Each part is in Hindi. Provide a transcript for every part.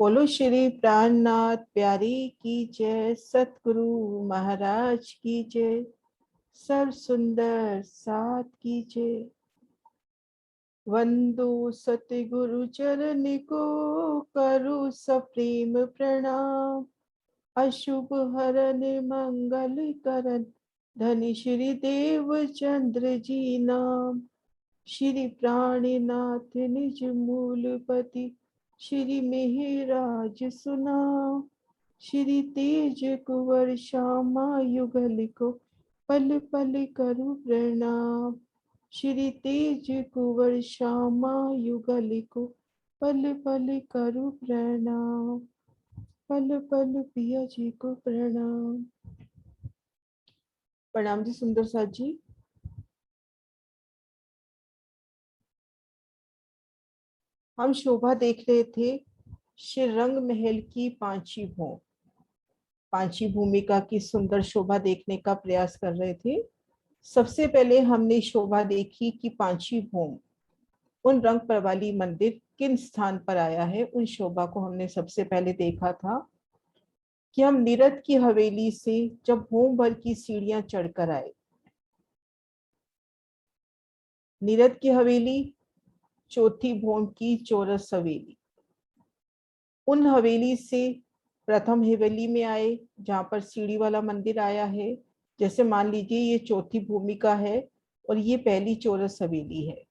बोलो श्री प्राणनाथ प्यारी की जय, सतगुरु महाराज की जय, सर्व सुंदर साथ की जय। वंदो सतगुरु चरण को, करु सप्रेम प्रणाम। अशुभ हरन मंगल करन, धनि श्री देव चंद्र जी नाम। श्री प्राणनाथ निज मूलपति, श्री मेहराज सुनाम। श्री तेज कुंवर श्यामा युगल को, पल पल करु प्रणाम। श्री तेज कुंवर श्यामा युगल को, पल पल करु प्रणाम। पल पल पिया जी को प्रणाम। प्रणाम जी सुंदर साथ जी। हम शोभा देख रहे थे श्री रंग महल की पांची भूमिका की सुंदर शोभा देखने का प्रयास कर रहे थे। सबसे पहले हमने शोभा देखी कि पांची भूम उन रंग प्रवाली मंदिर किन स्थान पर आया है। उन शोभा को हमने सबसे पहले देखा था कि हम नीरद की हवेली से जब होम भर की सीढ़ियां चढ़कर आए, नीरद की हवेली चौथी भूम की चौरस हवेली, उन हवेली से प्रथम हवेली में आए जहां पर सीढ़ी वाला मंदिर आया है। जैसे मान लीजिए ये चौथी भूमिका है और ये पहली चौरस हवेली है।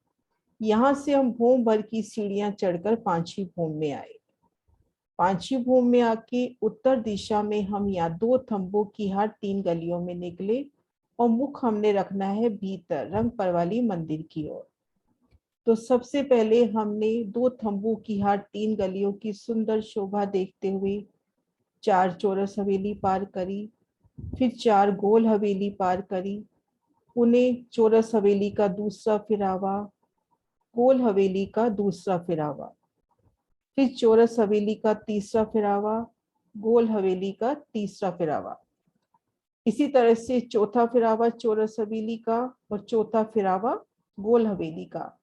यहाँ से हम भूम भर की सीढ़ियां चढ़कर पांची भूम में आए। पांची भूम में आके उत्तर दिशा में हम यहाँ दो थंबों की हर 3 गलियों में निकले और मुख हमने रखना है भीतर रंग परवाली मंदिर की ओर। तो सबसे पहले हमने दो थंबों की हर 3 गलियों की सुंदर शोभा देखते हुए 4 चौरस हवेली पार करी, फिर 4 गोल हवेली पार करी, उन्हें चौरस हवेली का दूसरा फिरावा, गोल हवेली का दूसरा फिरावा, फिर चौरस हवेली का तीसरा फिरावा, गोल हवेली का तीसरा फिरावा। इसी तरह से चौथा फिरावा चौरस हवेली का और चौथा फिरावा गोल हवेली का।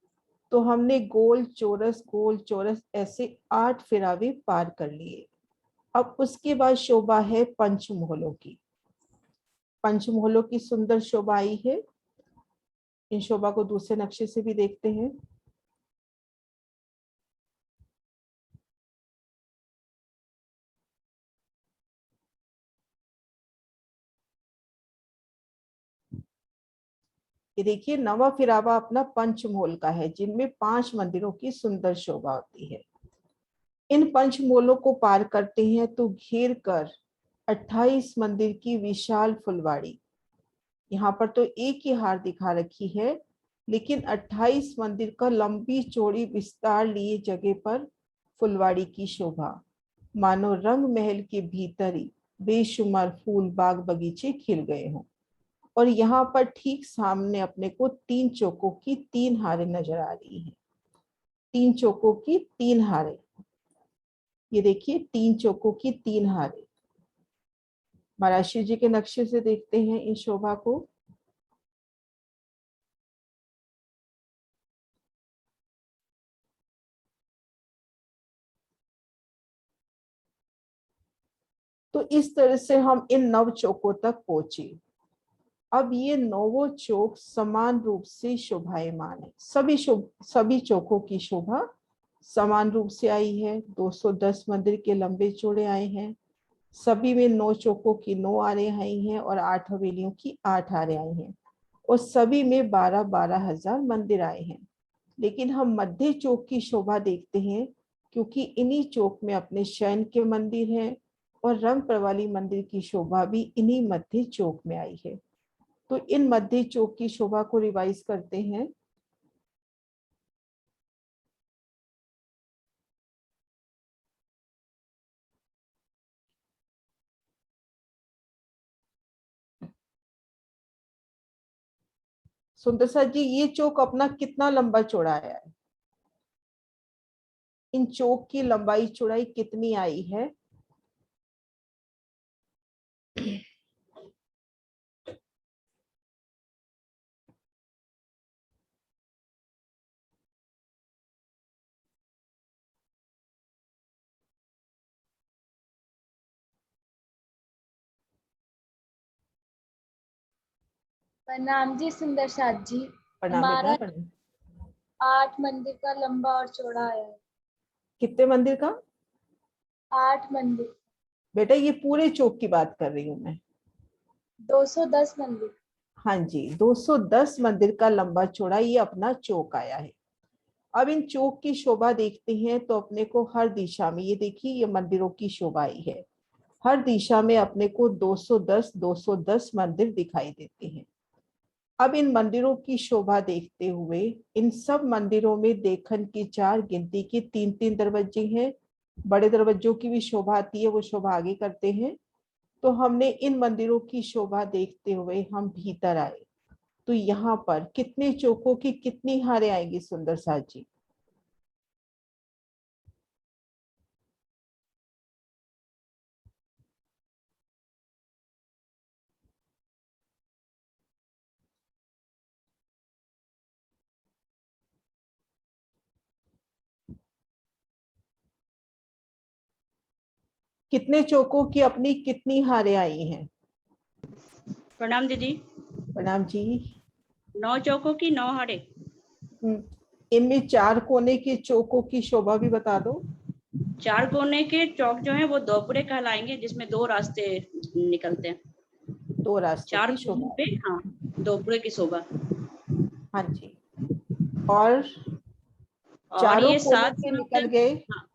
तो हमने गोल चौरस ऐसे 8 फिरावे पार कर लिए। अब उसके बाद शोभा है पंचमोहलों की। पंचमोहलों की सुंदर शोभा आई है। इन शोभा को दूसरे नक्शे से भी देखते हैं। ये देखिए नवा फिरावा अपना पंचमोल का है, जिनमें 5 मंदिरों की सुंदर शोभा होती है। इन पंचमोलों को पार करते हैं तो घेर कर 28 मंदिर की विशाल फुलवाड़ी। यहाँ पर तो एक ही हार दिखा रखी है, लेकिन 28 मंदिर का लंबी चौड़ी विस्तार लिए जगह पर फुलवाड़ी की शोभा, मानो रंग महल के भीतर ही बेशुमार फूल बाग बगीचे खिल गए हों। और यहाँ पर ठीक सामने अपने को 3 चौकों की 3 हारें नजर आ रही हैं। 3 चौकों की 3 हारें, ये देखिए 3 चौकों की 3 हारें। महाराज जी के नक्शे से देखते हैं इन शोभा को। तो इस तरह से हम इन 9 चौकों तक पहुंचे। अब ये नौवों चौक समान रूप से शोभायमान है। सभी चौकों की शोभा समान रूप से आई है। 210 मंदिर के लंबे चौड़े आए हैं। सभी में 9 चौकों की 9 आरे आई हैं और 8 हवेलियों की 8 आरे आई हैं। और सभी में 12-12 हजार मंदिर आए हैं। लेकिन हम मध्य चौक की शोभा देखते हैं, क्योंकि इन्हीं चौक में अपने शयन के मंदिर हैं और रंग प्रवाली मंदिर की शोभा भी इन्हीं मध्य चौक में आई है। तो इन मध्य चौक की शोभा को रिवाइज करते हैं। सुंदर सा जी, ये चौक अपना कितना लंबा चौड़ा है? इन चौक की लंबाई चौड़ाई कितनी आई है? प्रणाम जी सुंदर साथ जी। प्रणाम बेटा हमारा प्रणाम। 8 मंदिर का लंबा और चौड़ा है। कितने मंदिर का? 8 मंदिर। बेटा ये पूरे चौक की बात कर रही हूँ मैं। 210 मंदिर। हाँ जी, 210 मंदिर का लंबा चौड़ा ये अपना चौक आया है। अब इन चौक की शोभा देखते हैं तो अपने को हर दिशा में, ये देखिए ये मंदिरों की शोभा ही है, हर दिशा में अपने को 210 मंदिर दिखाई देते हैं। अब इन मंदिरों की शोभा देखते हुए इन सब मंदिरों में देखन की 4 गिनती के 3-3 दरवाजे हैं। बड़े दरवाजों की भी शोभा आती है, वो शोभा आगे करते हैं। तो हमने इन मंदिरों की शोभा देखते हुए हम भीतर आए, तो यहाँ पर कितने चौकों की कितनी हारें आएंगी सुंदर साथ जी? कितने चौकों की अपनी कितनी हारें आई हैं? प्रणाम दीदी। प्रणाम जी। 9 चौकों की 9 हारे। इनमें 4 कोने के चौकों की शोभा भी बता दो। 4 कोने के चौक जो है वो दोपड़े कहलाएंगे, जिसमें 2 रास्ते निकलते हैं। 2 रास्तों 4 की कोनों शोभा। पे हाँ दोपड़े की शोभा। हाँ जी। और और चारों ये कोनों 7 के दिनों से निकल गए। हाँ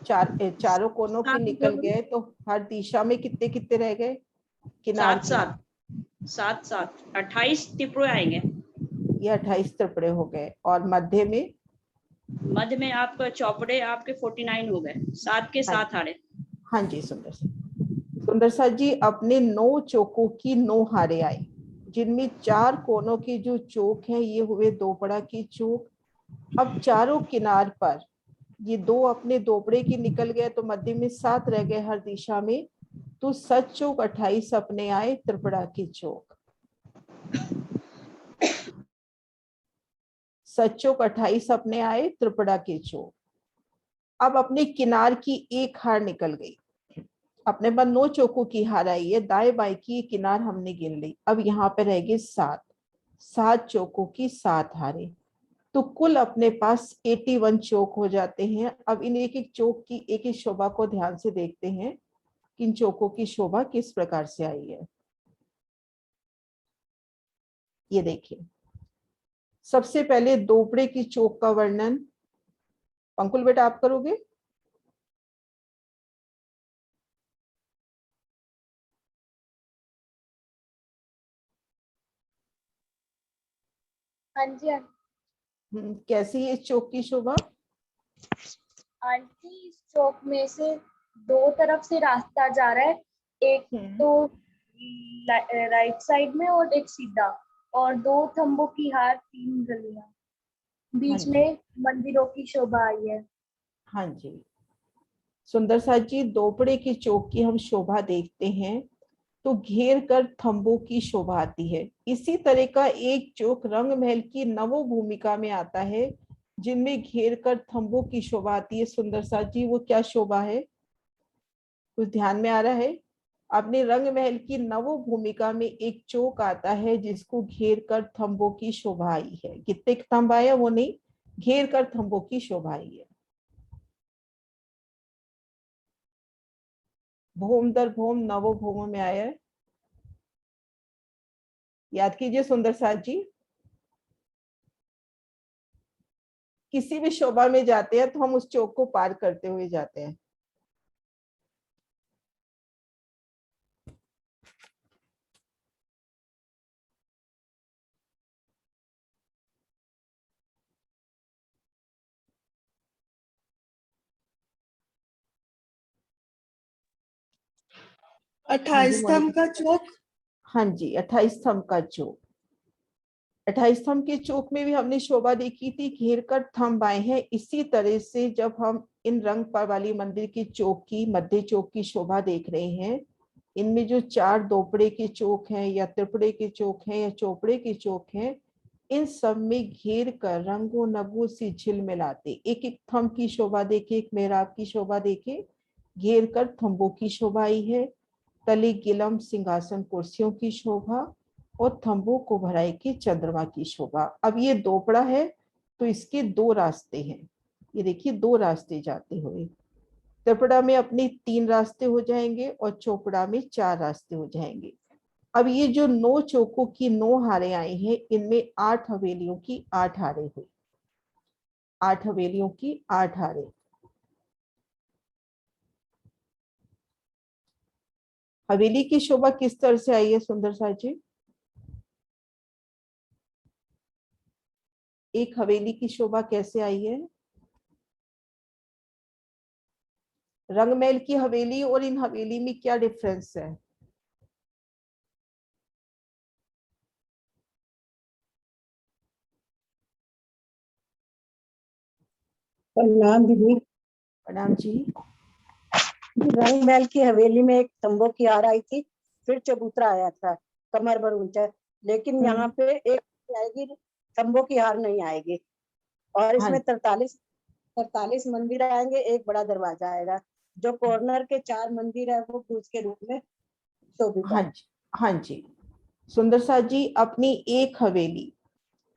चारों कोनों के 7 निकल गए तो हर दिशा में कितने कितने रह गए? किनार 7 किनार 7 7 28 त्रिपुरे आएंगे। ये 28 टुकड़े हो गए। और मध्य में? मध्य में आपका चौपड़े आपके 49 हो गए। 7 के हाँ 7 हारे। हाँ जी सुंदर साथ जी अपने 9 चौकों की 9 हारे आई, जिनमें 4 कोनों के जो चौक हैं ये हुए दोपड़ा की चौक। अब चारों किनार पर ये 2 अपने दोपड़े की निकल गए तो मध्य में 7 रह गए हर दिशा में, तो 7 चौक 28 अपने आए त्रिपुरा की चौक। 7 चौक 28 अपने आए त्रिपुरा के चौक। अब अपने किनार की एक हार निकल गई, अपने पास 9 चौकों की हार आई है, दाएं बाएं की किनार हमने गिन ली। अब यहाँ पे रहेगी 7 चौकों की 7 हारें, तो कुल अपने पास 81 चौक हो जाते हैं। अब इन एक एक चौक की एक एक शोभा को ध्यान से देखते हैं कि इन चौकों की शोभा किस प्रकार से आई है। ये देखिए, सबसे पहले दोपड़े की चौक का वर्णन पंकुल बेटा आप करोगे? हाँ जी कैसी है इस चौक की शोभा? आंटी, इस चौक में से 2 तरफ से रास्ता जा रहा है। एक तो राइट साइड में और एक सीधा, और 2 थंबों की हार, 3 गलियां, हाँ बीच जी। में मंदिरों की शोभा आई है। हाँ जी सुंदर साथ जी, दोपड़े की चौक की हम शोभा देखते हैं तो घेर कर थंबों की शोभा आती है। इसी तरह का एक चौक रंग महल की नवो भूमिका में आता है, जिनमें घेर कर थंबों की शोभा आती है। सुंदर साथ जी वो क्या शोभा है, कुछ ध्यान में आ रहा है? अपने रंग महल की नवो भूमिका में एक चौक आता है जिसको घेर कर थंबों की शोभा आई है। कितने थंब आया वो नहीं, घेर कर थंबों की शोभा आई है। भूम दर भूम नवो भूमों में आया है, याद कीजिए सुंदर साथ जी। किसी भी शोभा में जाते हैं तो हम उस चौक को पार करते हुए जाते हैं। हाँ जी 28 स्तंभ का चौक। हाँ जी 28 स्तंभ का चौक। 28 स्तंभ के चौक में भी हमने शोभा देखी थी, घेर कर थंब आए हैं। इसी तरह से जब हम इन रंग पर वाली मंदिर की चौक की, मध्य चौक की शोभा देख रहे हैं, इनमें जो 4 दोपड़े के चौक हैं या त्रिपुरे के चौक हैं या चौपड़े के चौक हैं, इन सब में घेर कर रंगों नगों से झिलमिलाते एक एक थंब की शोभा देखे, एक मेहराब की शोभा देखे, घेर कर थंबों की शोभा आई है। तले गिलम सिंहासन कुर्सियों की शोभा, और थंबों को भराई के चंद्रमा की शोभा। अब ये दोपड़ा है तो इसके दो रास्ते हैं, ये देखिए दो रास्ते जाते हुए। त्रिपुरा में अपने 3 रास्ते हो जाएंगे और चोपड़ा में 4 रास्ते हो जाएंगे। अब ये जो 9 चौकों की 9 हारें आई हैं, इनमें 8 हवेलियों की 8 हारें हुई, 8 हवेलियों की 8 हारें। हवेली की शोभा किस तरह से आई है सुंदर सा जी? एक हवेली की शोभा कैसे आई है? रंगमहल की हवेली और इन हवेली में क्या डिफरेंस है? प्रणाम दीदी। प्रणाम जी। रंग महल की हवेली में एक तंबू की हार आई थी, फिर चबूतरा आया था कमर भर ऊंचा, लेकिन यहाँ पे एक आएगी, तंबू की हार नहीं आएगी। और इसमें 43 मंदिर आएंगे, एक बड़ा दरवाजा आएगा। जो कॉर्नर के 4 मंदिर है वो क्रूज के रूप में शोभित है। हाँ जी, हाँ जी। सुंदर सा जी, अपनी एक हवेली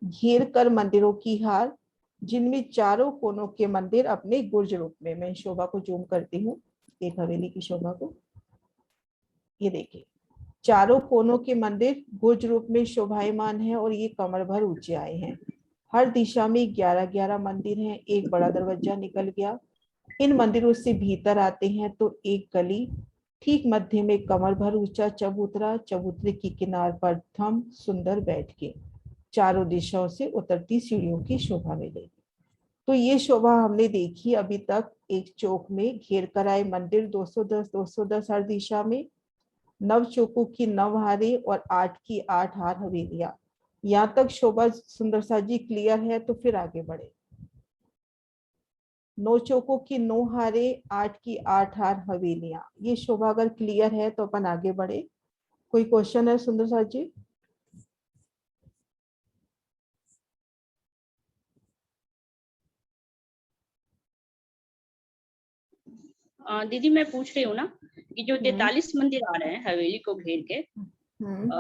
घेर कर मंदिरों की हार, जिनमें चारों कोनों के मंदिर अपने गुर्ज रूप में। मैं शोभा को जूम करती हूँ, एक हवेली की शोभा को। ये देखिए चारों कोनों के मंदिर गुर्ज रूप में शोभायमान है और ये कमर भर ऊंचे आए हैं। हर दिशा में 11-11 मंदिर हैं। एक बड़ा दरवाजा निकल गया। इन मंदिरों से भीतर आते हैं तो एक गली, ठीक मध्य में कमर भर ऊंचा चबूतरा, चबूतरे की किनार पर थंब सुंदर बैठ के, चारों दिशाओं से उतरती सीढ़ियों की शोभा मिलेगी। तो ये शोभा हमने देखी अभी तक। एक चौक में घेर कर आए मंदिर 210 हर दिशा में, 9 चौकों की 9 हारें और 8 की 8 हार हवेलियां। यहाँ तक शोभा सुंदर सा जी क्लियर है? तो फिर आगे बढ़े। 9 चौकों की 9 हारें, 8 की 8 हार हवेलियां, ये शोभा अगर क्लियर है तो अपन आगे बढ़े। कोई क्वेश्चन है सुंदर सा जी? दीदी मैं पूछ रही हूँ ना कि जो 43 मंदिर आ रहे हैं हवेली को घेर के,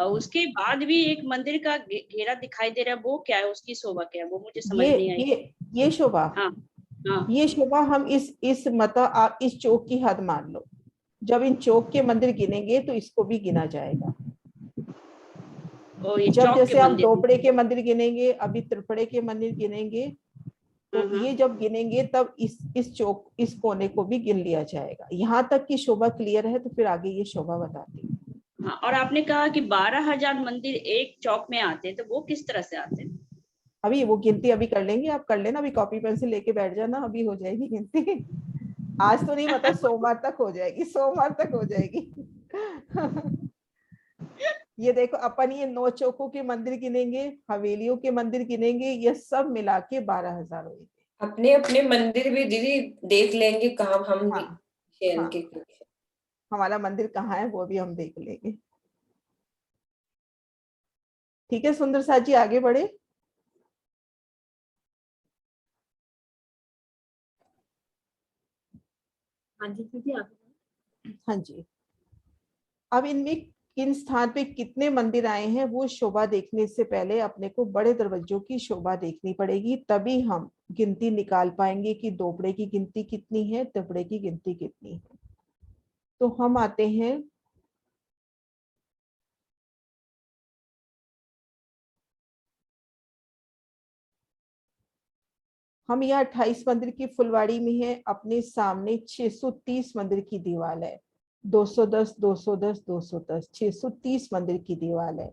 उसके बाद भी एक मंदिर का घेरा दिखाई दे रहा है, वो क्या है, उसकी शोभा क्या है, वो मुझे समझ नहीं आई। ये शोभा, हाँ हाँ। ये शोभा हम इस मतलब आप इस चौक की हद मान लो। जब इन चौक के मंदिर गिनेंगे तो इसको भी गिना जाएगा। और ये जब चौक के जैसे आप मंदिर। दोपड़े के मंदिर गिनेंगे, अभी त्रिपुरे के मंदिर गिनेंगे, तो ये जब गिनेंगे तब इस चौक, इस कोने को भी गिन लिया जाएगा। यहाँ तक की शोभा क्लियर है तो फिर आगे ये शोभा बताती हूँ। हाँ, और आपने कहा कि 12,000 मंदिर एक चौक में आते हैं, तो वो किस तरह से आते हैं? अभी वो गिनती अभी कर लेंगे, आप कर लेना, अभी कॉपी पेंसिल लेके बैठ जाना, अभी हो जाएगी गिनती। आज तो नहीं पता, सोमवार तक हो जाएगी, सोमवार तक हो जाएगी। ये देखो अपन ये 9 चौकों के मंदिर गिनेंगे, हवेलियों के मंदिर गिनेंगे, ये सब मिला के 12,000 होंगे। अपने अपने मंदिर भी दीदी देख लेंगे कहाँ हम भी हाँ, हमारा मंदिर कहाँ है वो भी हम देख लेंगे। ठीक है सुंदर सा जी, आगे बढ़े। हाँ जी दीदी आप। हाँ जी, अब इनमें किन स्थान पे कितने मंदिर आए हैं वो शोभा देखने से पहले अपने को बड़े दरवाजों की शोभा देखनी पड़ेगी, तभी हम गिनती निकाल पाएंगे कि दोपड़े की गिनती कितनी है, तिपड़े की गिनती कितनी है। तो हम आते हैं हम यहाँ 28 मंदिर की फुलवाड़ी में है। अपने सामने 630 मंदिर की दीवार है, 210 210 210 630 मंदिर की दीवार है।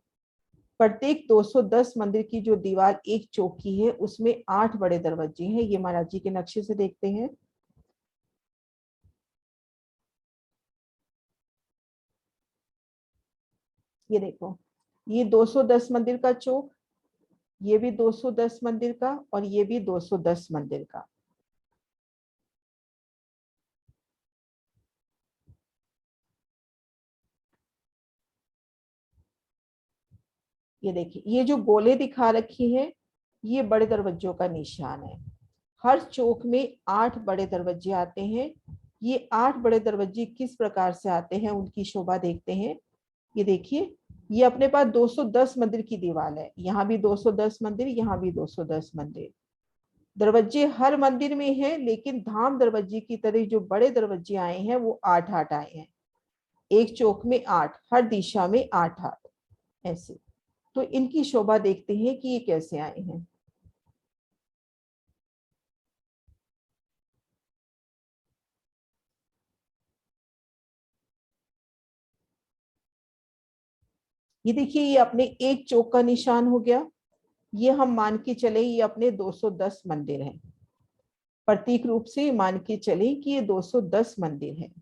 प्रत्येक 210 मंदिर की जो दीवार एक चौकी है उसमें 8 बड़े दरवाजे हैं। ये महाराज जी के नक्शे से देखते हैं। ये देखो, ये 210 मंदिर का चौक, ये भी 210 मंदिर का और ये भी 210 मंदिर का। ये देखिए, ये जो गोले दिखा रखी है ये बड़े दरवाजों का निशान है। हर चौक में 8 बड़े दरवाजे आते हैं। ये 8 बड़े दरवाजे किस प्रकार से आते हैं उनकी शोभा देखते हैं। ये देखिए, ये अपने पास 210 मंदिर की दीवार है, यहाँ भी 210 मंदिर, यहाँ भी 210 मंदिर। दरवाजे हर मंदिर में हैं, लेकिन धाम दरवाजे की तरह जो बड़े दरवाजे आए हैं वो 8-8 आए हैं। एक चौक में 8, हर दिशा में 8-8 ऐसे। तो इनकी शोभा देखते हैं कि ये कैसे आए हैं। ये देखिए, ये अपने एक चौक का निशान हो गया। ये हम मान के चले ये अपने 210 मंदिर हैं, प्रतीक रूप से मान के चले कि ये 210 मंदिर हैं।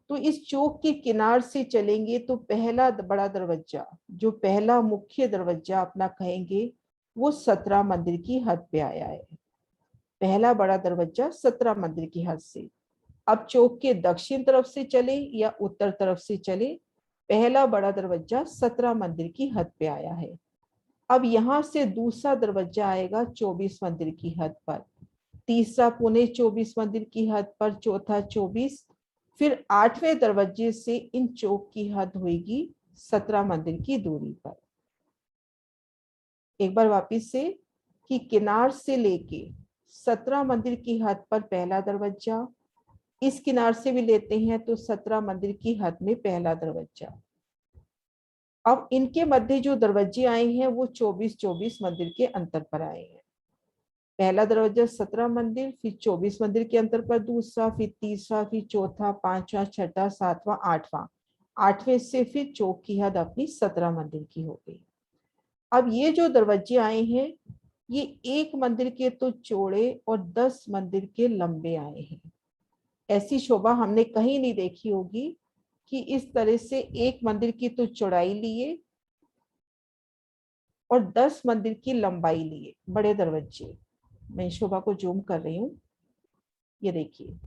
तो इस चौक के किनार से चलेंगे तो पहला बड़ा दरवाजा, जो पहला मुख्य दरवाजा अपना कहेंगे, वो 17 मंदिर की हद पे आया है। पहला बड़ा दरवाजा 17 मंदिर की हद से। अब चौक के दक्षिण तरफ से चले या उत्तर तरफ से चले, पहला बड़ा दरवाजा 17 मंदिर की हद पे आया है। अब यहाँ से दूसरा दरवाजा आएगा 24 मंदिर की हद पर, तीसरा पुणे 24 मंदिर की हद पर, चौथा 24, फिर 8वें दरवाजे से इन चौक की हद होगी 17 मंदिर की दूरी पर। एक बार वापिस से कि किनार से लेके 17 मंदिर की हद पर पहला दरवाजा, इस किनार से भी लेते हैं तो 17 मंदिर की हद में पहला दरवाजा। अब इनके मध्य जो दरवाजे आए हैं वो 24-24 मंदिर के अंतर पर आए हैं। पहला दरवाजा 17 मंदिर, फिर 24 मंदिर के अंतर पर दूसरा, फिर तीसरा, फिर चौथा, पांचवा, छठा, सातवां, आठवां। 8वें से फिर चौक की हद अपनी 17 मंदिर की हो गई। अब ये जो दरवाजे आए हैं ये एक मंदिर के तो चौड़े और 10 मंदिर के लंबे आए हैं। ऐसी शोभा हमने कहीं नहीं देखी होगी कि इस तरह से एक मंदिर की तो चौड़ाई लिए और 10 मंदिर की लंबाई लिए बड़े दरवाजे। मैं शोभा को जूम कर रही हूँ, ये देखिए,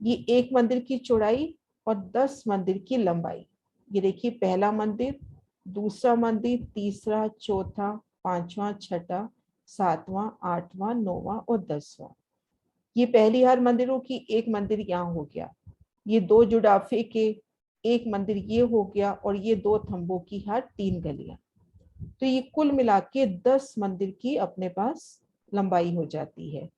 ये एक मंदिर की चौड़ाई और 10 मंदिर की लंबाई। ये देखिए, पहला मंदिर, दूसरा मंदिर, तीसरा, चौथा, पांचवा, छठा, सातवां, आठवां, नौवां और 10वां। ये पहली हार मंदिरों की एक मंदिर यहाँ हो गया, ये दो जुड़ाफे के एक मंदिर ये हो गया, और ये 2 थंबों की हार 3 गलियां। तो ये कुल मिला के 10 मंदिर की अपने पास लंबाई हो जाती है।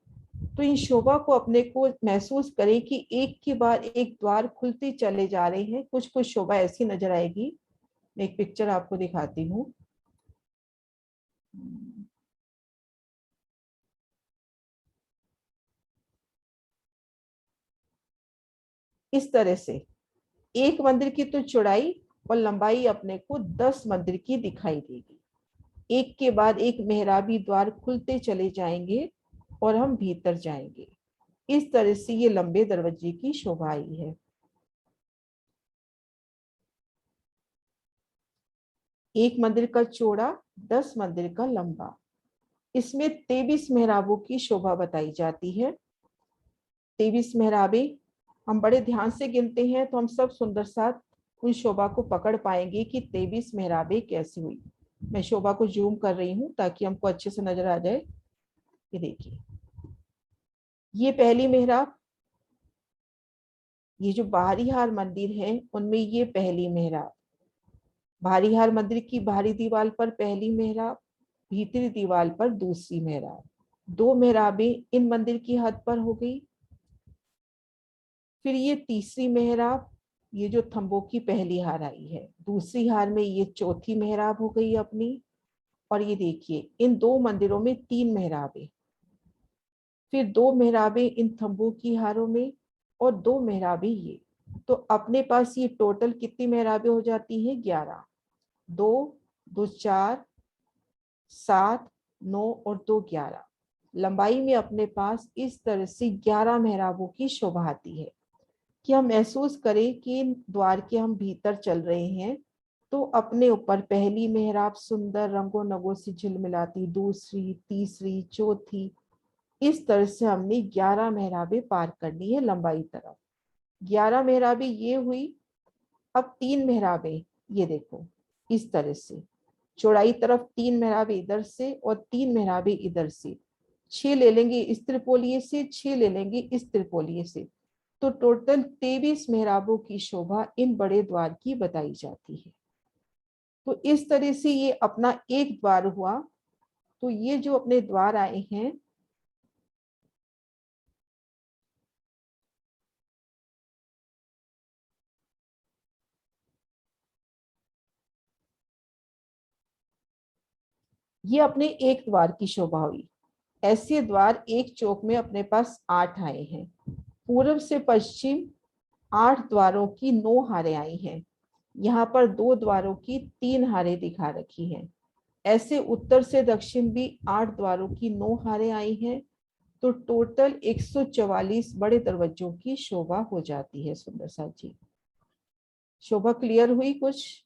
तो इन शोभा को अपने को महसूस करें कि एक के बाद एक द्वार खुलते चले जा रहे हैं। कुछ कुछ शोभा ऐसी नजर आएगी, मैं एक पिक्चर आपको दिखाती हूँ। इस तरह से एक मंदिर की तो चौड़ाई और लंबाई अपने को 10 मंदिर की दिखाई देगी। एक के बाद एक मेहराबी द्वार खुलते चले जाएंगे और हम भीतर जाएंगे। इस तरह से ये लंबे दरवाजे की शोभा आई है। एक मंदिर का चौड़ा, 10 मंदिर का लंबा। इसमें 23 मेहराबों की शोभा बताई जाती है। 23 मेहराबे हम बड़े ध्यान से गिनते हैं तो हम सब सुंदर साथ उन शोभा को पकड़ पाएंगे कि 23 मेहराबे कैसी हुई। मैं शोभा को जूम कर रही हूँ ताकि हमको अच्छे से नजर आ जाए। ये देखिए, ये पहली मेहराब, ये जो बाहरी हार मंदिर है उनमें ये पहली मेहराब। बाहरी हार मंदिर की बाहरी दीवार पर पहली मेहराब, भीतरी दीवार पर दूसरी मेहराब। 2 मेहराबें इन मंदिर की हद पर हो गई। फिर ये तीसरी मेहराब, ये जो थंबों की पहली हार आई है, दूसरी हार में ये चौथी मेहराब हो गई अपनी। और ये देखिए, इन 2 मंदिरों में 3 मेहराबें, फिर 2 मेहराबें इन थंबों की हारों में और 2 मेहराबें ये। तो अपने पास ये टोटल कितनी मेहराबें हो जाती हैं? 11। 2 2 4 7 9 और 2 11। लंबाई में अपने पास इस तरह से 11 मेहराबों की शोभा आती है कि हम महसूस करें कि द्वार के हम भीतर चल रहे हैं। तो अपने ऊपर पहली मेहराब सुंदर रंगों नगों से झिलमिलाती, दूसरी, तीसरी, चौथी, इस तरह से हमने 11 मेहराबें पार करनी है लंबाई तरफ। 11 मेहराबें ये हुई। अब 3 मेहराबें, ये देखो, इस तरह से चौड़ाई तरफ 3 मेहराबें इधर से और 3 मेहराबें इधर से। 6 ले लेंगे इस त्रिपोलिये से, 6 ले लेंगे इस त्रिपोलिये से। तो टोटल 23 मेहराबों की शोभा इन बड़े द्वार की बताई जाती है। तो इस तरह से ये अपना एक द्वार हुआ। तो ये जो अपने द्वार आए हैं, ये अपने एक द्वार की शोभा हुई। ऐसे द्वार एक चौक में अपने पास 8 आए हैं। पूर्व से पश्चिम 8 द्वारों की 9 हारें आई हैं। यहाँ पर 2 द्वारों की 3 हारें दिखा रखी हैं। ऐसे उत्तर से दक्षिण भी 8 द्वारों की 9 हारें आई हैं। तो टोटल 144 बड़े दरवाजों की शोभा हो जाती है। सुंदर सा जी, शोभा क्लियर हुई कुछ?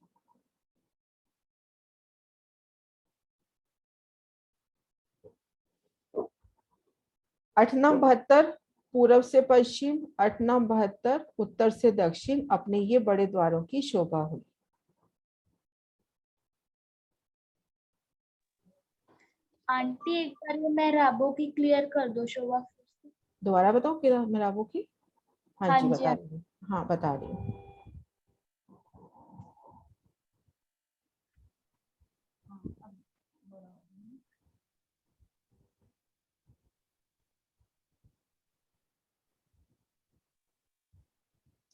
अठनम 72 पूर्व से पश्चिम, अठनम 72 उत्तर से दक्षिण अपने ये बड़े द्वारों की शोभा हुई। आंटी एक बार ये मेहराबों की क्लियर कर दो शोभा। दोबारा बताओ कि मेहराबों की। हाँ हाँ जी, जी, बता रही हूँ। हाँ, बता रही हूँ।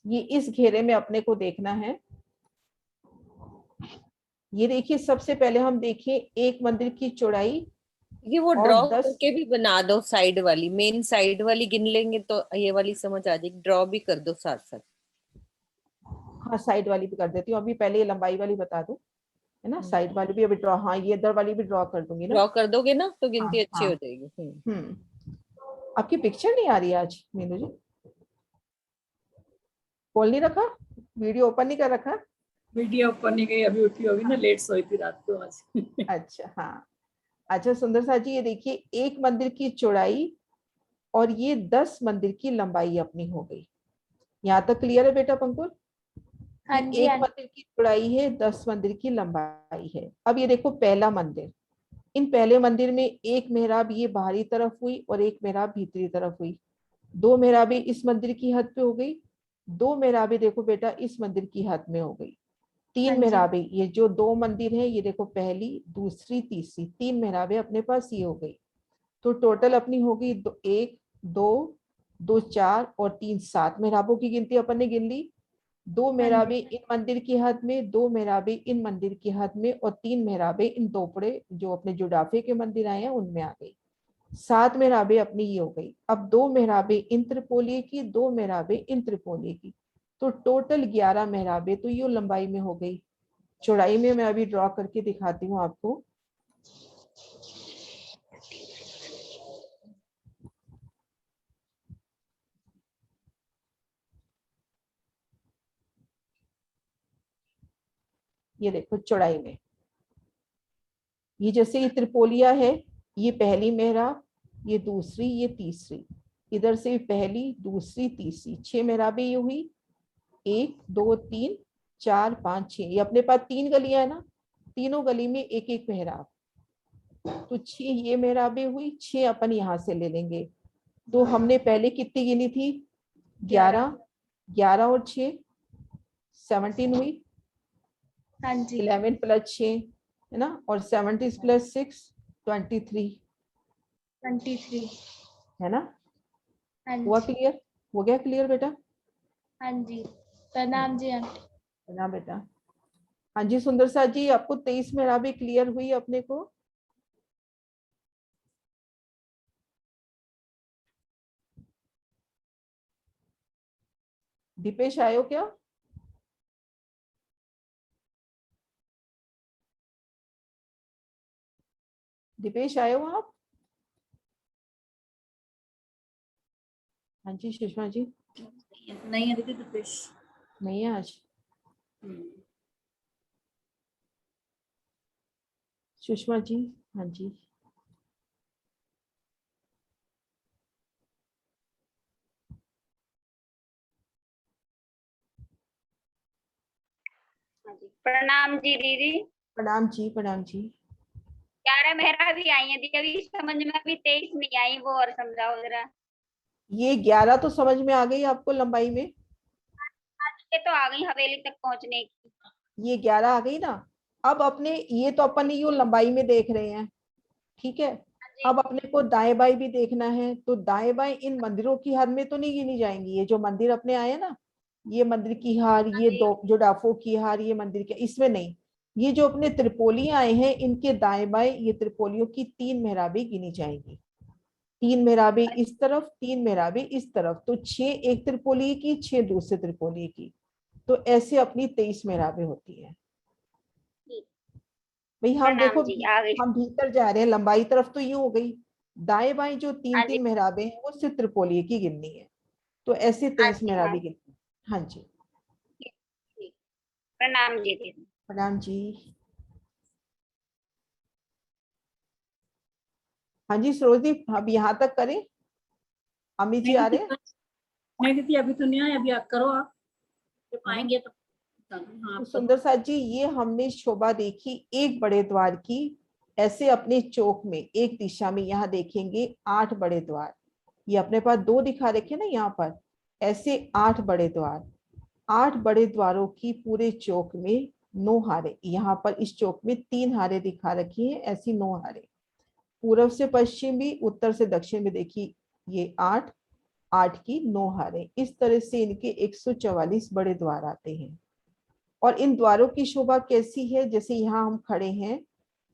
ये इस घेरे में अपने को देखना है। ये देखिए, सबसे पहले हम देखें एक मंदिर की चौड़ाई ये वो और ड्रॉ 10। करके भी बना दो, साइड वाली, मेन साइड वाली गिन लेंगे तो ये वाली समझ आ जाएगी। ड्रॉ भी कर दो साथ साथ। हाँ, साइड वाली भी कर देती हूँ। अभी पहले ये लंबाई वाली बता दो, है ना। साइड वाली भी अभी ड्रॉ, हाँ ये इधर वाली भी ड्रॉ कर दूंगी ना। ड्रॉ कर दोगे ना तो हाँ गिनती अच्छी हाँ। हो जाएगी। आपकी पिक्चर नहीं आ रही है आज मीनू जी? खोल नहीं रखा? वीडियो ओपन नहीं कर रखा? वीडियो ओपन नहीं गई, अभी उठी होगी ना, लेट सोई थी रात को आज। अच्छा, हाँ। अच्छा सुंदर सा जी, ये देखिए एक मंदिर की चौड़ाई और ये 10 मंदिर की लंबाई अपनी हो गई। यहाँ तक क्लियर है बेटा पंकुर? हाँ कि जी एक आंटी। मंदिर की चौड़ाई है, 10 मंदिर की लंबाई है। अब ये देखो पहला मंदिर, इन पहले मंदिर में एक मेहराब ये बाहरी तरफ हुई और एक मेहराब भीतरी तरफ हुई। 2 मेहराबें इस मंदिर की हद पे हो गई। 2 मेहराबें देखो बेटा इस मंदिर की हद में हो गई। 3 हाँ जी, मेहराबें, ये जो 2 मंदिर है, ये देखो पहली, दूसरी, तीसरी, 3 मेहराबें अपने पास ये हो गई। तो टोटल अपनी होगी 1 2 2 4 और 3 7 मेहराबों की गिनती अपन ने गिन ली। 2 हाँ मेहराबें जी, इन मंदिर की हद में, 2 मेहराबें इन मंदिर की हद में और 3 मेहराबें इन दोपड़े जो अपने जुडाफे के मंदिर आए हैं उनमें आ गई। 7 मेहराबें अपनी ये हो गई। अब 2 मेहराबें इन त्रिपोलिये की, 2 मेहराबें इन त्रिपोलिये की। तो टोटल 11 मेहराबें तो ये लंबाई में हो गई। चौड़ाई में मैं अभी ड्रॉ करके दिखाती हूँ आपको। ये देखो चौड़ाई में, ये जैसे ये त्रिपोलिया है, ये पहली मेहराब, ये दूसरी, ये तीसरी, इधर से पहली दूसरी तीसरी, 6 मेहराबें ये हुई। 1 2 3 4 5 6, ये अपने पास 3 गलियां है ना, तीनों गली में एक एक मेहराब। तो 6 ये मेहराबें हुई, 6 अपन यहाँ से ले लेंगे। तो हमने पहले कितनी गिनी थी? 11। 11 और 6 17 हुई। हाँ जी, 11 प्लस 6 है ना, और 70 प्लस 6 23 23। है ना। हाँ हुआ जी, क्लियर? हो गया क्लियर बेटा? हाँ जी, प्रणाम जी आंटी। है ना बेटा? हाँ जी सुंदर सा जी, आपको 23 मेहराबें क्लियर हुई अपने को? दीपेश आयो क्या? दीपेश आयो आप? हाँ जी सुषमा जी। नहीं है दीदी दीपेश। नहीं है आज? सुषमा जी। हाँ जी। प्रणाम जी दीदी। प्रणाम जी, प्रणाम जी। 11 मेहरा भी आई है दीदी, अभी समझ में अभी 23 नहीं आई, वो और समझाओ जरा। ये 11 तो समझ में आ गई आपको लंबाई में? आज के तो आ गई हवेली तक पहुंचने की। ये 11 आ गई ना। अब अपने ये तो अपन ये लंबाई में देख रहे हैं, ठीक है। अब अपने को दाएं बाएं भी देखना है, तो दाएं बाएं इन मंदिरों की हार में तो नहीं गिनी जाएंगी। ये जो मंदिर अपने आए ना, ये मंदिर की हार, ये दो जो डाफो की हार, ये मंदिर के इसमें नहीं। ये जो अपने त्रिपोली आए हैं, इनके दाएं बाएं ये त्रिपोलियों की 3 मेहराबें गिनी जाएंगी। 3 मेहराबें इस तरफ, 3 मेहराबें इस तरफ, तो 6 एक त्रिपोली की, 6 दूसरे त्रिपोली की, तो ऐसे अपनी 23 मेहराबें होती है। भाई हम देखो, जी आ गई। हम भीतर जा रहे हैं, लंबाई तरफ तो ये हो गई, दाएं बाएं जो 3 हाँ जी 3 मेहराबें हैं वो सिर्फ त्रिपोली की गिननी है, तो ऐसे 23 अच्छा मेहराबें गिननी। हाँ जी, ठीक। प्रणाम जी दीदी। प्रणाम जी। हाँ जी सरोजी, अब यहाँ तक करें, अमित जी आ रहे हैं। मैं कहती अभी तो नहीं आए, अभी आप करो, आप जब है ना? आएंगे तो हाँ तो आप सुंदर साथ जी, ये हमने शोभा देखी एक बड़े द्वार की। ऐसे अपने चौक में एक दिशा में यहाँ देखेंगे 8 बड़े द्वार। ये अपने पास 2 दिखा रखे ना यहाँ पर, ऐसे 8 बड़े द्वार। 8 बड़े द्वारों की पूरे चौक में 9 हारे। यहाँ पर इस चौक में 3 हारे दिखा रखी है, ऐसी 9 हारे। पूर्व से पश्चिम भी, उत्तर से दक्षिण में देखिए, ये 8 8 की 9 हारे। इस तरह से इनके 144 बड़े द्वार आते हैं। और इन द्वारों की शोभा कैसी है, जैसे यहाँ हम खड़े हैं,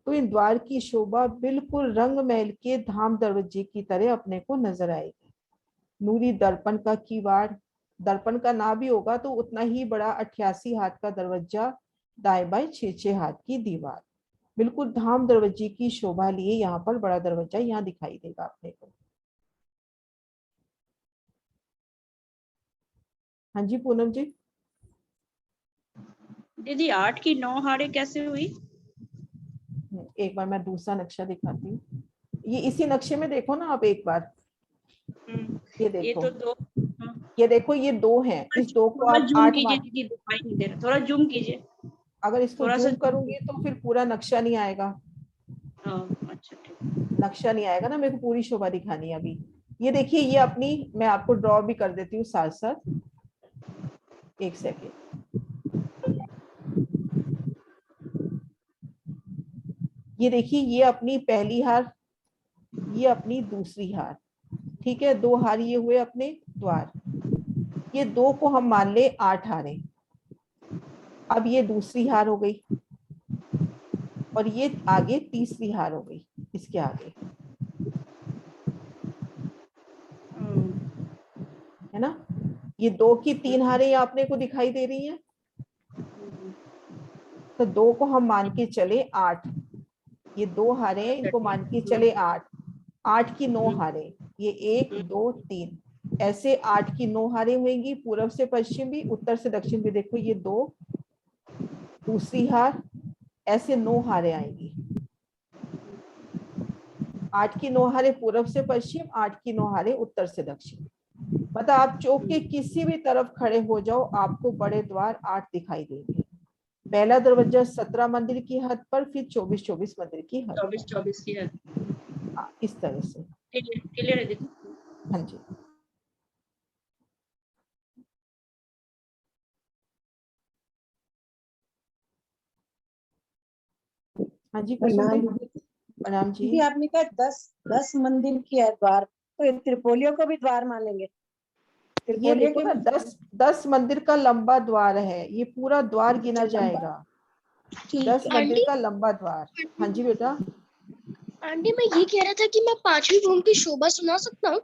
तो इन द्वार की शोभा बिल्कुल रंग महल के धाम दरवाजे की तरह अपने को नजर आएगी। नूरी दर्पण का किवाड़, दर्पण का ना भी होगा तो उतना ही बड़ा 88 हाथ का दरवाजा, दाएं बाएं 6-6 हाथ की दीवार, बिल्कुल धाम दरवाजे की शोभा लिए यहाँ पर बड़ा दरवाजा यहाँ दिखाई देगा अपने को। हाँ जी पूनम जी। दीदी 8 की 9 हारे कैसे हुई? एक बार मैं दूसरा नक्शा दिखाती हूँ, ये इसी नक्शे में देखो ना आप एक बार, ये ये देखो, तो 2। ये देखो, ये 2 हैं, इस 2 को थोड़ा आप जूम 8 कीजिए मान। दीदी, दिखाई नहीं दे रहा, थोड़ा जूम कीजिए, अगर इसको थोड़ा सा जूम जूम करूंगी तो फिर पूरा नक्शा नहीं आएगा, अच्छा ठीक। नक्शा नहीं आएगा ना, मेरे को पूरी शोभा दिखानी है अभी। ये देखिए, ये अपनी, मैं आपको ड्रॉ भी कर देती हूँ साथ साथ, एक सेकेंड। ये देखिए, ये अपनी पहली हार, ये अपनी दूसरी हार, ठीक है। 2 हार ये हुए अपने द्वार, ये 2 को हम मान ले 8 हारे। अब ये दूसरी हार हो गई, और ये आगे तीसरी हार हो गई, इसके आगे, है ना। ये 2 की 3 हारें अपने को दिखाई दे रही हैं, तो 2 को हम मान के चले 8, ये 2 हारें हैं, इनको मान के चले 8, 8 की 9 हारें, ये 1 2 3, ऐसे 8 की 9 हारें होंगी। पूर्व से पश्चिम भी, उत्तर से दक्षिण भी, देखो ये 2, दूसरी हार, ऐसे 9 हारें आएंगी। 8 की 9 हारें पूर्व से पश्चिम, 8 की 9 हारें उत्तर से दक्षिण। मतलब आप चौक के किसी भी तरफ खड़े हो जाओ, आपको बड़े द्वार 8 दिखाई देंगे। पहला दरवाजा 17 मंदिर की हद पर, फिर 24-24 मंदिर की हद पर। 24 की है, इस तरह से। क्लियर है दीदी? हाँ जी। हाँ जी कुसुम दी, प्रणाम जी। दीदी आपने कहा 10 मंदिर की है द्वार, तो ये त्रिपोलियों को भी द्वार मानेंगे? ये त्रिपोलियों देखो के ना, भी 10 मंदिर का लंबा द्वार है, ये पूरा द्वार गिना जाएगा। 10 मंदिर का लंबा द्वार। हाँ जी बेटा। आंटी मैं ये कह रहा था कि मैं 5वीं भूमि की शोभा सुना सकता हूँ?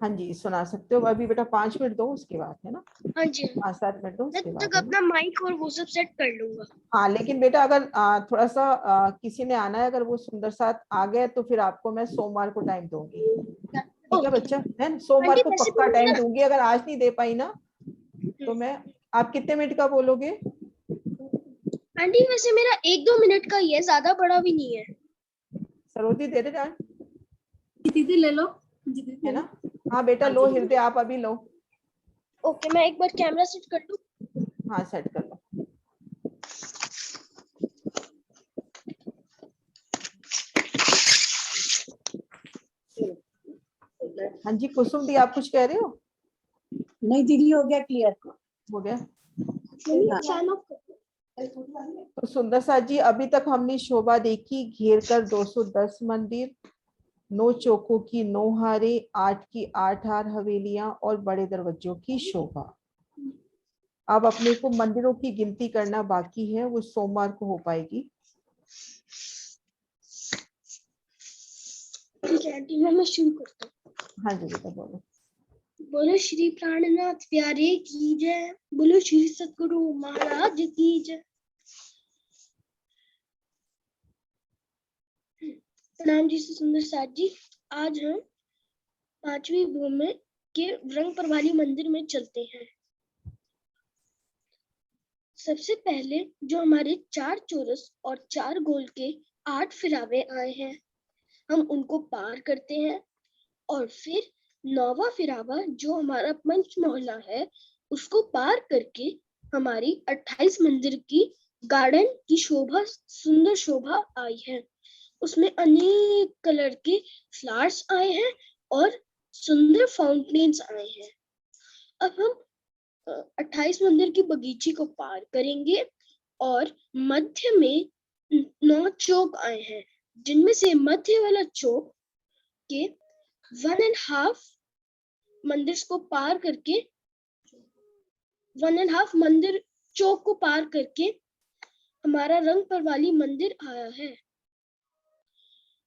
हाँ जी सुना सकते हो, अभी बेटा 5 मिनट दो, उसके बाद, है ना, हाँ जी, 5-7 मिनट दो, मैं उसके तब बाद, तक है ना। अपना माइक और वो सब सेट कर लूंगा। हाँ लेकिन बेटा, अगर थोड़ा सा किसी ने आना है, अगर वो सुंदर साथ आ गए, तो फिर आपको मैं सोमवार को टाइम दूंगी, ठीक है बच्चा, है सोमवार आंटी को वैसे पक्का भी टाइम मेरा दूंगी। अगर आज नहीं दे पाई ना, तो मैं, आप कितने मिनट का बोलोगे? आंटी वैसे मेरा 1-2 मिनट का ही है, ज्यादा बड़ा भी नहीं है। सरोजी दे दे टाइम, दीदी ले लो, दीदी है ना। हाँ बेटा लो, हृदय आप अभी लो। ओके मैं एक बार कैमरा सेट कर लूं। हाँ सेट कर लो। हाँ जी कुसुम दी, आप कुछ कह रहे हो? नहीं दीदी, हो गया क्लियर। हो गया। फैन ऑफ कर। तो सुंदर साथ जी, अभी तक हमने शोभा देखी घेर कर 210 मंदिर, 9 चौकों की 9 हारे, 8 की 8 हार हवेलियां और बड़े दरवाजों की शोभा। अब अपने को मंदिरों की गिनती करना बाकी है, वो सोमवार को हो पाएगी। आंटी मैं शुरू करता हूँ। हाँ जी बेटा बोलो। बोलो श्री प्राणनाथ प्यारे की जय, बोलो श्री सतगुरु महाराज की जय। प्रणाम जी से सुंदर साथ जी। आज हम 5वीं भूमि के रंग प्रभाली मंदिर में चलते हैं। सबसे पहले जो हमारे 4 चौरस और 4 गोल के 8 फिरावे आए हैं, हम उनको पार करते हैं और फिर 9वां फिरावा जो हमारा पंच मोहल्ला है उसको पार करके हमारी 28 मंदिर की गार्डन की शोभा, सुंदर शोभा आई है। उसमें अनेक कलर के फ्लावर्स आए हैं और सुंदर फाउंटेन्स आए हैं। अब हम 28 मंदिर की बगीचे को पार करेंगे और मध्य में 9 चौक आए हैं, जिनमें से मध्य वाला चौक के 1.5 मंदिर को पार करके 1.5 मंदिर चौक को पार करके हमारा रंग प्रभाली मंदिर आया है।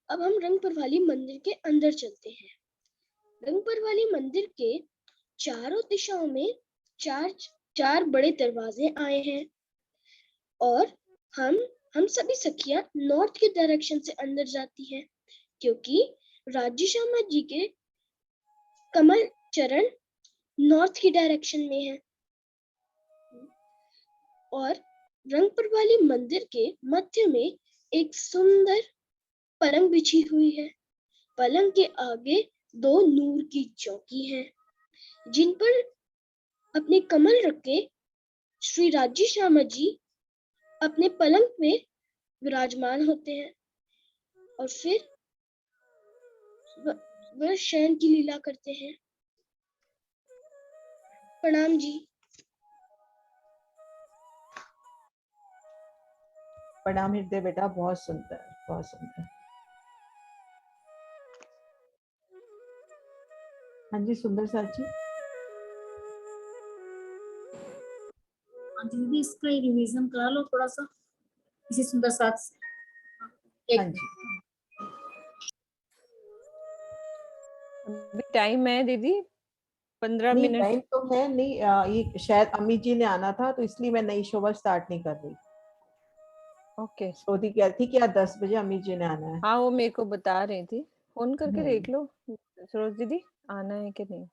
अब हम रंग प्रभाली मंदिर के अंदर चलते हैं। रंग प्रभाली मंदिर के चारों दिशाओं में चार बड़े दरवाजे आए हैं और हम सभी सखियां नॉर्थ की डायरेक्शन से अंदर जाती हैं, क्योंकि राज्य शर्मा जी के कमल चरण नॉर्थ की डायरेक्शन में है। और रंग प्रभाली मंदिर के मध्य में एक सुंदर पलंग बिछी हुई है। पलंग के आगे 2 नूर की चौकी है, जिन पर अपने कमल रख के श्री राज्य श्यामा जी अपने पलंग पे विराजमान होते हैं और फिर वह शयन की लीला करते हैं। प्रणाम जी। प्रणाम हृदय बेटा, बहुत सुंदर, बहुत सुंदर। हाँ जी सुंदर साथ जी। दीदी इसका रिवीजन करा लो थोड़ा सा इसी सुंदर साथ से। हाँ जी अभी टाइम है दीदी, 15 नहीं मिनट। टाइम तो है नहीं, ये शायद अम्मी जी ने आना था तो इसलिए मैं नई शोभा स्टार्ट नहीं कर रही। ओके। श्रोती कह रही थी कि आज 10 बजे अम्मी जी ने आना है। हाँ वो मेरे को बता रही थी, फोन करके हम्म। देख लो सरोज दीदी आना है कि नहीं।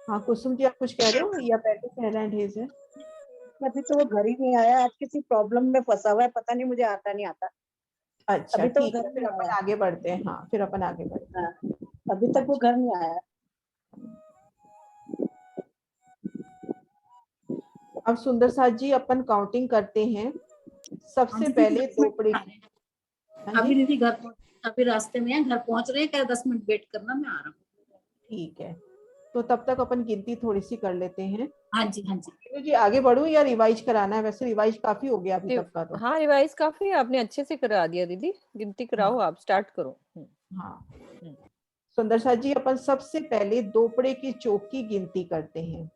हाँ कुसुम जी आप कुछ कह रहे हो या पहले से हैंड रेज है? अभी तो वो घर ही नहीं आया, आज किसी प्रॉब्लम में फंसा हुआ है, पता नहीं, मुझे आता नहीं आता। अच्छा अभी तो ठीक घर है, फिर नहीं अपन आया। आगे बढ़ते हैं। हाँ फिर अपन आगे बढ़ते हैं। हाँ, अभी तक वो घर नहीं आया। अब सुंदर साथ जी अपन काउंटिंग करते हैं। सबसे पहले दोपड़े की। हाँ अभी जी दीदी अभी रास्ते में है, घर पहुंच रहे हैं, क्या 10 मिनट वेट करना, मैं आ रहा हूँ। ठीक है, तो तब तक अपन गिनती थोड़ी सी कर लेते हैं। हाँ जी हाँ जी। मीनू जी आगे बढ़ूं या रिवाइज कराना है? वैसे रिवाइज काफी हो गया अभी तक का तो। हाँ रिवाइज काफी आपने अच्छे से करा दिया दीदी, गिनती कराओ हाँ आप, स्टार्ट करो। हाँ सुंदर साथ जी, अपन सबसे पहले दोपड़े की चौक की गिनती करते हैं।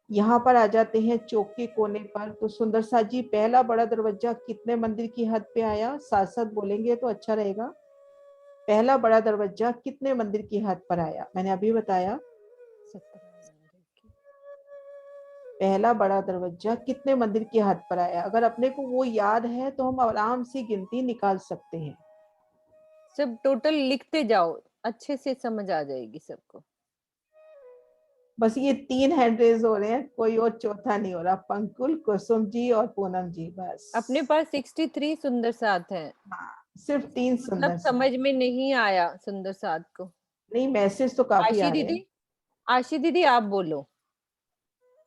यहाँ पर आ जाते हैं चौक के कोने पर। तो सुंदर साथ जी पहला बड़ा दरवाजा कितने मंदिर की हद पे आया? साथ साथ बोलेंगे तो अच्छा रहेगा। पहला बड़ा दरवाजा कितने मंदिर की हद पर आया? मैंने अभी बताया, पहला बड़ा दरवाजा कितने मंदिर की हद पर आया। अगर अपने को वो याद है तो हम आराम से गिनती निकाल सकते हैं। सब टोटल लिखते जाओ, अच्छे से समझ आ जाएगी सबको। बस ये 3 हैंड रेज हो रहे हैं, कोई और चौथा नहीं हो रहा। पंकुल, कुसुम जी और पूनम जी, बस अपने पास 63 सुंदर साथ हैं। हाँ, सिर्फ 3 मतलब सुंदर साथ। समझ में नहीं आया सुंदर साथ को। नहीं मैसेज तो काफी आ रहे हैं। आशी दीदी आप बोलो।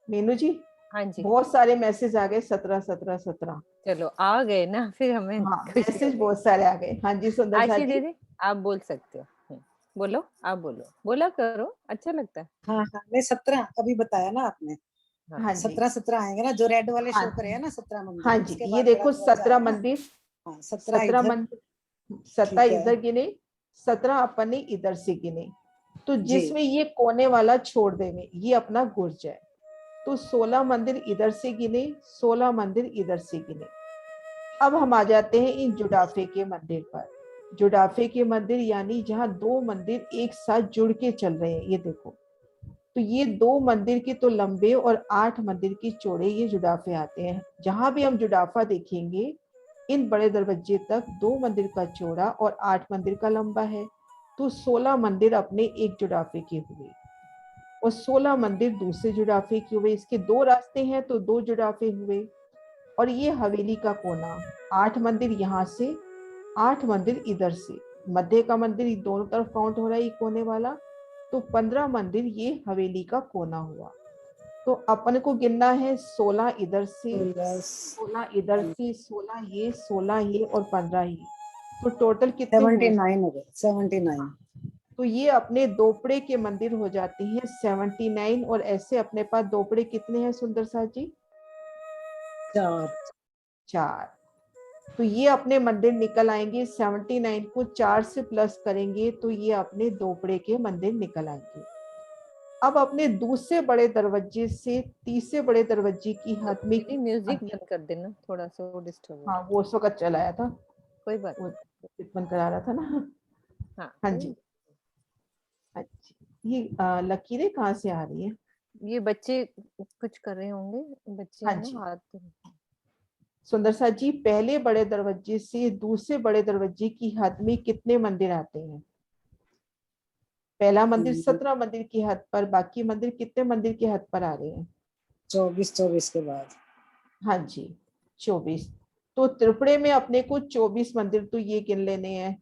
मीनू जी हाँ जी बहुत सारे मैसेज आ गए, 17 17 17। चलो आ गए ना, फिर हमें हाँ खुशी हो मैसेज गई। बहुत सारे आ गए। हाँ जी सुंदर साथ आशी जी। दीदी आप बोल सकते हो। बोलो, आप बोलो, बोला करो, अच्छा लगता है। हाँ हाँ, नहीं 17 अभी बताया ना आपने, हाँ जी 17 आएंगे ना, जो रेड वाले हाँ शो करे हैं ना 17 मंदिर। हाँ जी, उसके ये बाद देखो बड़ा दरवाजा 17 है ना। मंदिर, हाँ 17 17 इधर। मंदिर, 17 ठीक है इधर गिने, 17 अपन ने इधर से गिने। तो जी। जिसमें ये कोने वाला छोड़ देंगे, ये अपना गुर्ज है। तो 16 मंदिर इधर से गिने, 16 मंदिर इधर से गिने। अब हम आ जाते हैं इन जुड़ाफे के मंदिर पर। जुड़ाफे के मंदिर यानी जहां दो मंदिर एक साथ जुड़ के चल रहे हैं, ये देखो। तो ये 2 मंदिर के तो लंबे और 8 मंदिर के चौड़े ये जुड़ाफे आते हैं। जहां भी हम जुड़ाफा देखेंगे, इन बड़े दरवाजे तक 2 मंदिर का चौड़ा और 8 मंदिर का लंबा है। तो 16 मंदिर अपने एक जुड़ाफे के हुए और 16 मंदिर दूसरे जुड़ाफे के हुए। इसके 2 रास्ते हैं तो 2 जुड़ाफे हुए। और ये हवेली का कोना, 8 मंदिर यहाँ से, 8 मंदिर इधर से, मध्य का मंदिर दोनों तरफ काउंट हो रहा है, ये कोने वाला। तो 15 मंदिर ये हवेली का कोना हुआ। तो अपन को गिनना है 16 इधर से, 16 इधर से, 16 ये, 16 ये और 15 ये। तो टोटल कितने हुए? 79 हो गए, 79। तो ये अपने दोपड़े के मंदिर हो जाते हैं 79। और ऐसे अपने पास दोपड़े कितने हैं सुंदर साथ जी? 4। तो ये अपने मंदिर निकल आएंगे 79 को 4 से प्लस करेंगे तो ये अपने दोपड़े के मंदिर निकल आएंगे। अब अपने दूसरे बड़े दरवाजे से तीसरे बड़े दरवाजे की हद में दीदी म्यूजिक बंद कर देना, थोड़ा सा वो डिस्टर्ब हो हाँ वो उस वक्त चलाया था, कोई बात वो नहीं। बंद करा रहा था ना। हाँ हाँ जी। अच्छा, ये लकीरें कहाँ से आ रही है? ये बच्चे कुछ कर रहे होंगे, बच्चे हाँ है जी। ना हाथ। सुंदर सा जी, पहले बड़े दरवाजे से दूसरे बड़े दरवाजे की हद में कितने मंदिर आते हैं? पहला मंदिर 17 मंदिर की हद पर, बाकी मंदिर कितने मंदिर की हद पर आ रहे हैं? 24 के बाद। हाँ जी 24। तो त्रिपुरे में अपने को 24 मंदिर तो ये गिन लेने हैं।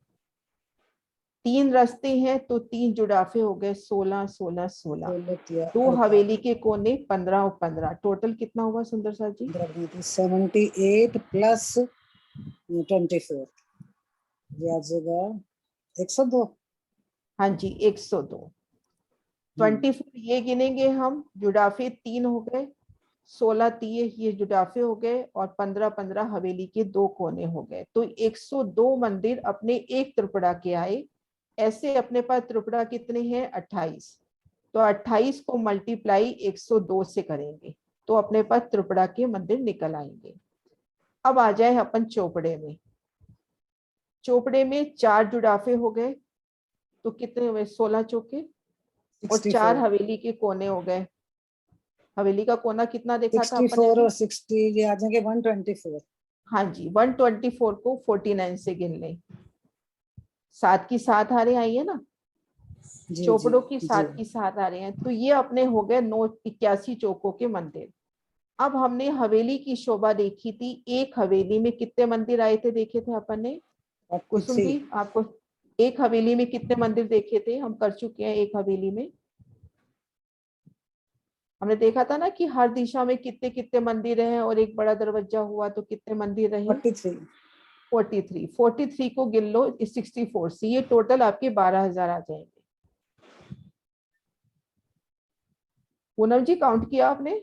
3 रास्ते हैं तो 3 जुड़ाफे हो गए 16 16 16। 2 हवेली के कोने 15 और 15, टोटल कितना हुआ सुंदर सा जी? 78 प्लस 24 आ जाएगा 102। हाँ जी 102। 24 ये गिनेंगे हम, जुड़ाफे 3 हो गए, 16 तीय ये जुड़ाफे हो गए और 15 15 हवेली के 2 कोने हो गए। तो 102 मंदिर अपने एक त्रिपुरा के आए। ऐसे अपने पास त्रिपुरा कितने हैं? 28। तो 28 को मल्टीप्लाई 102 से करेंगे तो अपने पास त्रिपुरा के मंदिर निकल आएंगे। अब आ जाए अपन चौपड़े में। चौपड़े में 4 जुड़ाफे हो गए तो कितने हुए? 16 चौके और 4 हवेली के कोने हो गए। हवेली का कोना कितना देखा था अपन 64 ने? और 60 ये आ जाएंगे 124। हाँ जी 124 को 49 से गिन लें। 7 की 7 हारे आई है ना, चौपड़ों की 7 की 7 आ रहे हैं। तो ये अपने हो गए 81 चौकों के मंदिर। अब हमने हवेली की शोभा देखी थी, एक हवेली में कितने मंदिर आए थे देखे थे अपन ने? कुसुम जी आपको एक हवेली में कितने मंदिर देखे थे? हम कर चुके हैं एक हवेली में। हमने देखा था ना कि हर दिशा में कितने कितने मंदिर हैं और एक बड़ा दरवाजा हुआ तो कितने मंदिर रहे? 43। 43 को गिन लो 64 से, ये टोटल आपके 12,000 आ जाएंगे। पूनम जी काउंट किया आपने?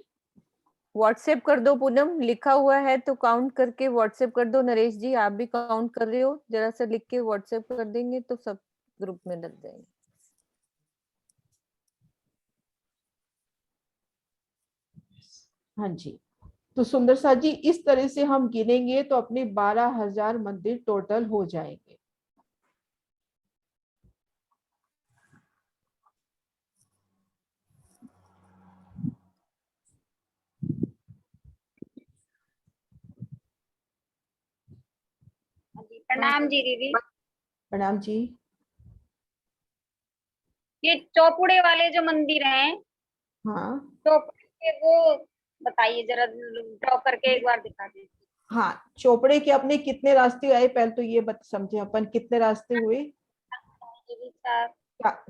व्हाट्सएप कर दो पूनम, लिखा हुआ है तो काउंट करके व्हाट्सएप कर दो। नरेश जी आप भी काउंट कर रहे हो, जरा सा लिख के व्हाट्सएप कर देंगे तो सब ग्रुप में लग जाएंगे। हाँ जी। तो सुंदर सा जी इस तरह से हम गिनेंगे तो अपने 12,000 मंदिर टोटल हो जाएंगे। प्रणाम जी दीदी। प्रणाम जी। ये चौपुड़े वाले जो मंदिर हैं, हाँ चौपुड़े के वो बताइए जरा, ड्रॉ करके एक बार दिखा दीजिए। हाँ, चौपड़े के अपने कितने रास्ते आए पहले तो ये समझे अपन, कितने रास्ते हुए?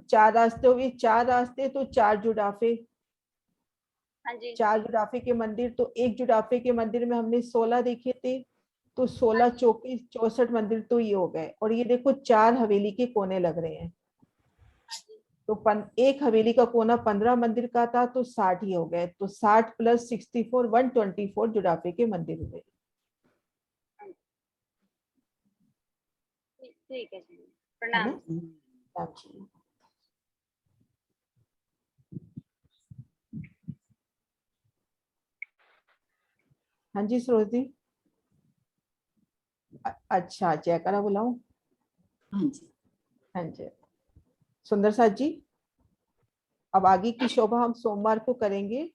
4 रास्ते हुए। 4 रास्ते तो 4 जुड़ाफे। हाँ जी। 4 जुड़ाफे के मंदिर, तो एक जुड़ाफे के मंदिर में हमने 16 देखे थे, तो 16 चौके 64 मंदिर तो ये हो गए। और ये देखो 4 हवेली के कोने लग रहे हैं। तो एक हवेली का कोना 15 मंदिर का था, तो 60 ही हो गए। तो 60 + 64 124 जुड़ाफे के मंदिर हुए। ठीक है जी, है प्रणाम। ना? हाँ जी। हाँ जी सरोज दी। अच्छा, जयकारा बुलाऊं? हाँ जी। हाँ जी। सुंदर साथ जी, अब आगे की शोभा हम सोमवार को करेंगे।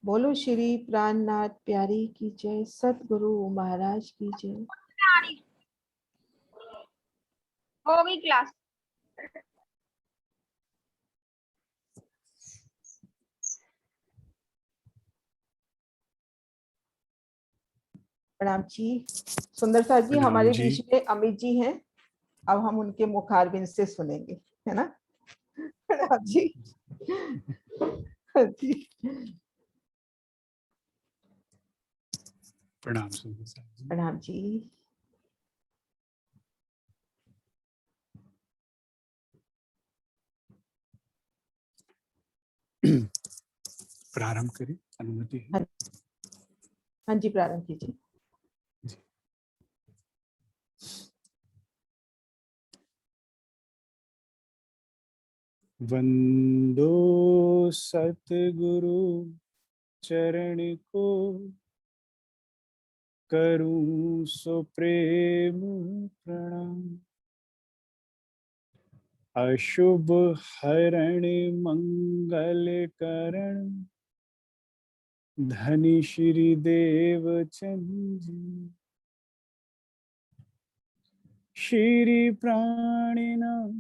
बोलो श्री प्राणनाथ प्यारी की जय, सतगुरु महाराज की जय। हो गई क्लास। प्रणाम जी। सुंदर साथ जी, प्रणाम हमारे जी। बीच में अमित जी हैं। अब हम उनके मुखारबिंद से सुनेंगे, है ना? प्रणाम जी। हाँ जी। प्रणाम सुंदर साहब जी। प्रणाम जी। प्रारंभ करें, अनुमति है? हाँ जी, प्रारंभ कीजिए। जी। वंदो सतगुरु चरण को, करूं सो प्रेम प्रणाम। अशुभ हरण मंगल करण, धनी श्री देव चंद जी। श्री प्राणिनाथ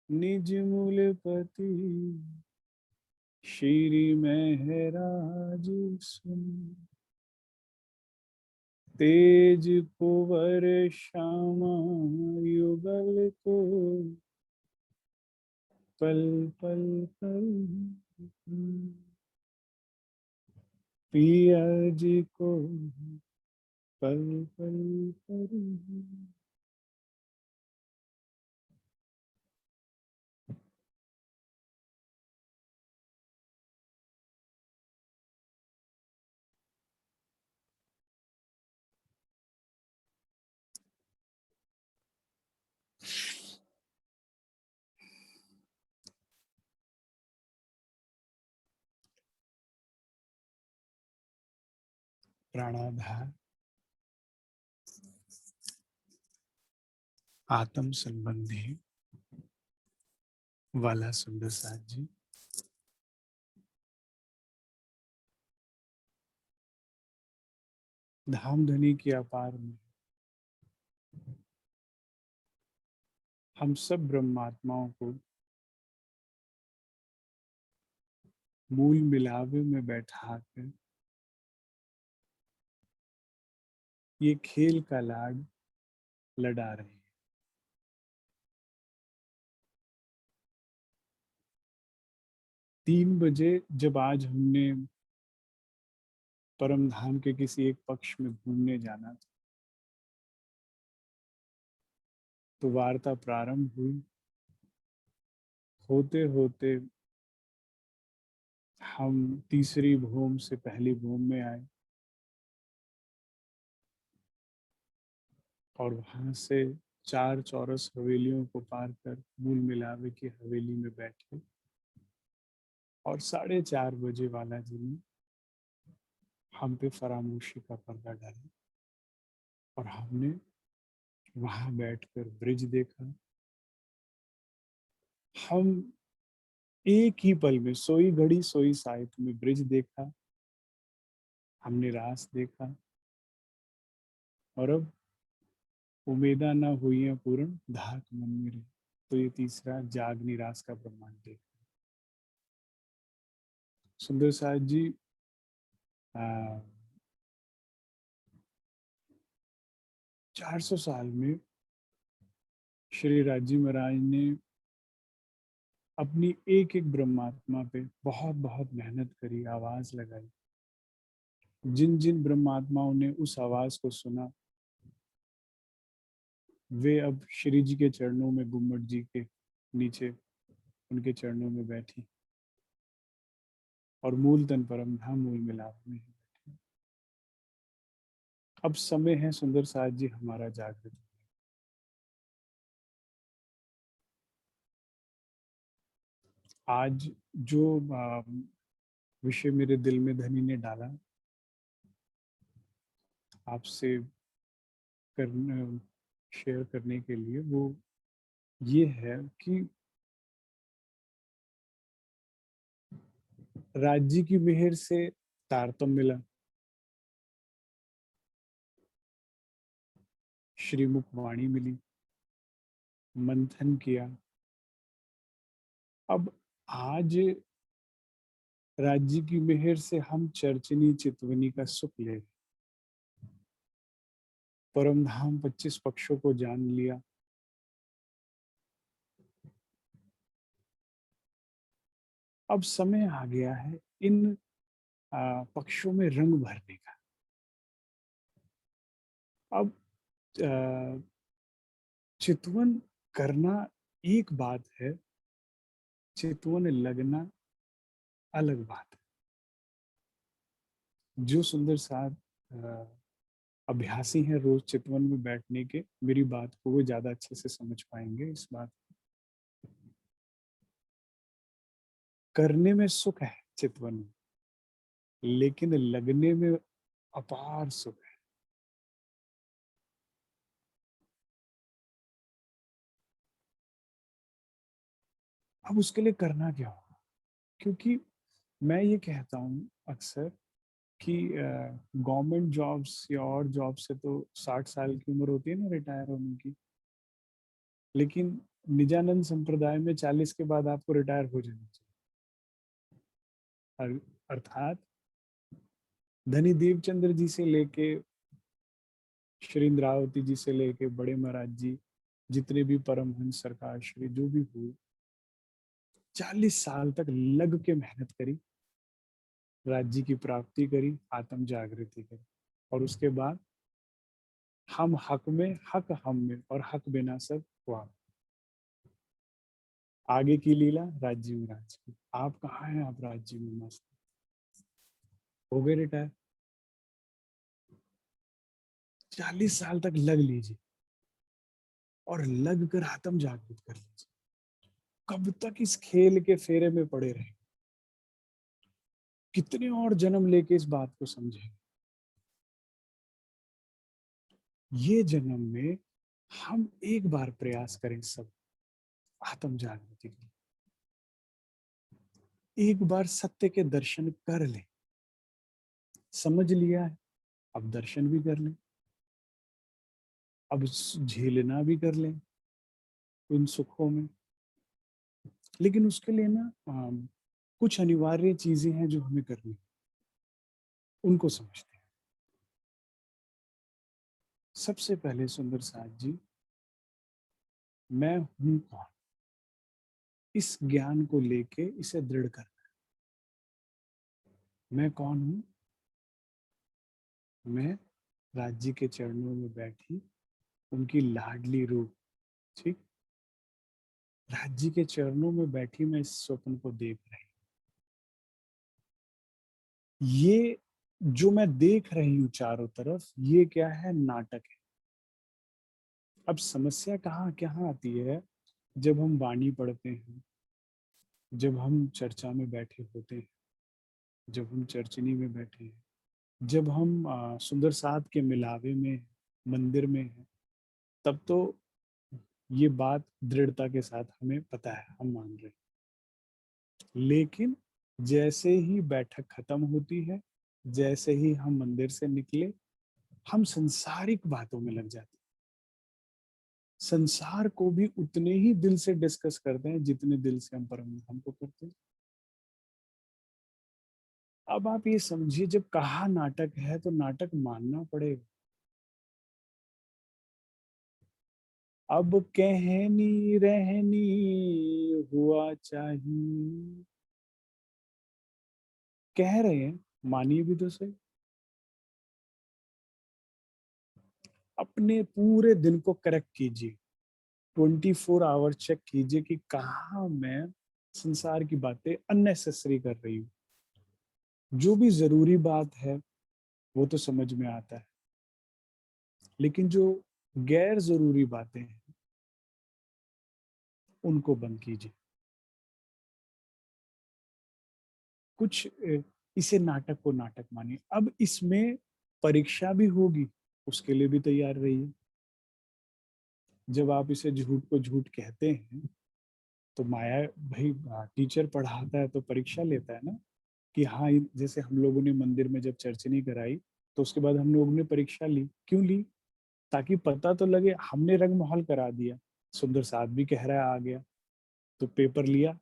निज मूलपति, श्री महराज सुन। तेज कुंवर श्यामा युगल को, पल पल पल। पिया जी को पल पल पल। प्राणाधार आत्म संबंधी वाला सुंदर साथ जी, धामधनी की अपार में हम सब ब्रह्मात्माओं को मूल मिलावे में बैठा कर ये खेल का लाड लड़ा रहे हैं। 3 बजे जब आज हमने परम धाम के किसी एक पक्ष में घूमने जाना था, तो वार्ता प्रारंभ हुई। होते होते हम तीसरी भूम से पहली भूम में आए और वहां से 4 चौरस हवेलियों को पार कर मूल मिलावे की हवेली में बैठे और 4:30 बजे वाला जी ने हम पे फरामोशी का पर्दा डाला और हमने वहां बैठकर ब्रिज देखा। हम एक ही पल में, सोई घड़ी सोई साइत में ब्रिज देखा, हमने रास देखा और अब उमेदा ना हुई पूर्ण धाक मन में रही। तो ये तीसरा जाग निराश का प्रमाण देखा। सुंदर साथ जी 400 साल में श्री राजी महाराज ने अपनी एक एक ब्रह्मात्मा पे बहुत बहुत मेहनत करी, आवाज लगाई। जिन जिन ब्रह्मात्माओं ने उस आवाज को सुना वे अब श्री जी के चरणों में गुम्मट जी के नीचे उनके चरणों में बैठी और मूल तन परम धाम मूल मिलाप में बैठी। अब समय है सुंदर साथ जी हमारा जागृत। आज जो विषय मेरे दिल में धनी ने डाला आपसे शेयर करने के लिए, वो ये है कि राज्य की मेहर से तारतम्य मिला, श्रीमुख वाणी मिली, मंथन किया। अब आज राज्य की मेहर से हम चर्चनी चितवनी का सुख ले, परम धाम 25 पक्षों को जान लिया। अब समय आ गया है इन पक्षों में रंग भरने का। अब चितवन करना एक बात है, चितवन लगना अलग बात है। जो सुंदर साथ अभ्यासी हैं रोज चितवन में बैठने के, मेरी बात को वो ज्यादा अच्छे से समझ पाएंगे। इस बात करने में सुख है चितवन में, लेकिन लगने में अपार सुख है। अब उसके लिए करना क्या होगा? क्योंकि मैं ये कहता हूँ अक्सर कि गवर्नमेंट जॉब्स या और जॉब से तो 60 साल की उम्र होती है ना रिटायर होने की, लेकिन निजानंद संप्रदाय में 40 के बाद आपको रिटायर हो जाना चाहिए। अर्थात धनी देवचंद्र जी से लेके श्री इंद्रावती जी से लेके बड़े महाराज जी, जितने भी परमहंस सरकार श्री जो भी हुए, 40 साल तक लग के मेहनत करी, राज्य की प्राप्ति करी, आत्म जागृति करी, और उसके बाद हम हक में, हक हम में, और हक बिना सब हुआ। आगे की लीला राज्य में राज की। आप कहाँ हैं? आप राज्य में मस्त हो गए रिटायर। 40 साल तक लग लीजिए और लग कर आत्म जागृत कर लीजिए। कब तक इस खेल के फेरे में पड़े रहे? कितने और जन्म लेके इस बात को समझेंगे? ये जन्म में हम एक बार प्रयास करें सब आत्म जागृति के लिए, एक बार सत्य के दर्शन कर लें। समझ लिया है, अब दर्शन भी कर लें, अब झेलना भी कर लें उन सुखों में। लेकिन उसके लिए ना कुछ अनिवार्य चीजें हैं जो हमें करनी है, उनको समझते हैं। सबसे पहले सुंदर साथ जी, मैं हूं कौन, इस ज्ञान को लेके इसे दृढ़ करना। मैं कौन हूं? मैं राज्य के चरणों में बैठी उनकी लाडली रूप, ठीक, राज्य के चरणों में बैठी मैं इस स्वप्न को देख रही। ये जो मैं देख रही हूं चारों तरफ, ये क्या है? नाटक है। अब समस्या कहाँ आती है? जब हम वाणी पढ़ते हैं, जब हम चर्चा में बैठे होते हैं, जब हम चर्चनी में बैठे हैं, जब हम सुंदर साथ के मिलावे में मंदिर में हैं, तब तो ये बात दृढ़ता के साथ हमें पता है, हम मान रहे हैं। लेकिन जैसे ही बैठक खत्म होती है, जैसे ही हम मंदिर से निकले, हम संसारिक बातों में लग जाते हैं। संसार को भी उतने ही दिल से डिस्कस करते हैं जितने दिल से हम परम हमको करते हैं। अब आप ये समझिए, जब कहा नाटक है तो नाटक मानना पड़ेगा। अब कहनी रहनी हुआ चाहिए, कह रहे हैं, मानिए भी तो सही। अपने पूरे दिन को करेक्ट कीजिए, 24 आवर चेक कीजिए कि कहाँ मैं संसार की बातें अननेसेसरी कर रही हूँ। जो भी जरूरी बात है वो तो समझ में आता है, लेकिन जो गैर जरूरी बातें हैं उनको बंद कीजिए। कुछ इसे नाटक को नाटक मानिए। अब इसमें परीक्षा भी होगी, उसके लिए भी तैयार रहिए। जब आप इसे झूठ को झूठ कहते हैं तो माया, भाई टीचर पढ़ाता है तो परीक्षा लेता है ना, कि हाँ, जैसे हम लोगों ने मंदिर में जब चर्चनी कराई तो उसके बाद हम लोगों ने परीक्षा ली। क्यों ली? ताकि पता तो लगे। हमने रंग महल करा दिया, सुंदर साथ भी कह रहा है आ गया, तो पेपर लिया,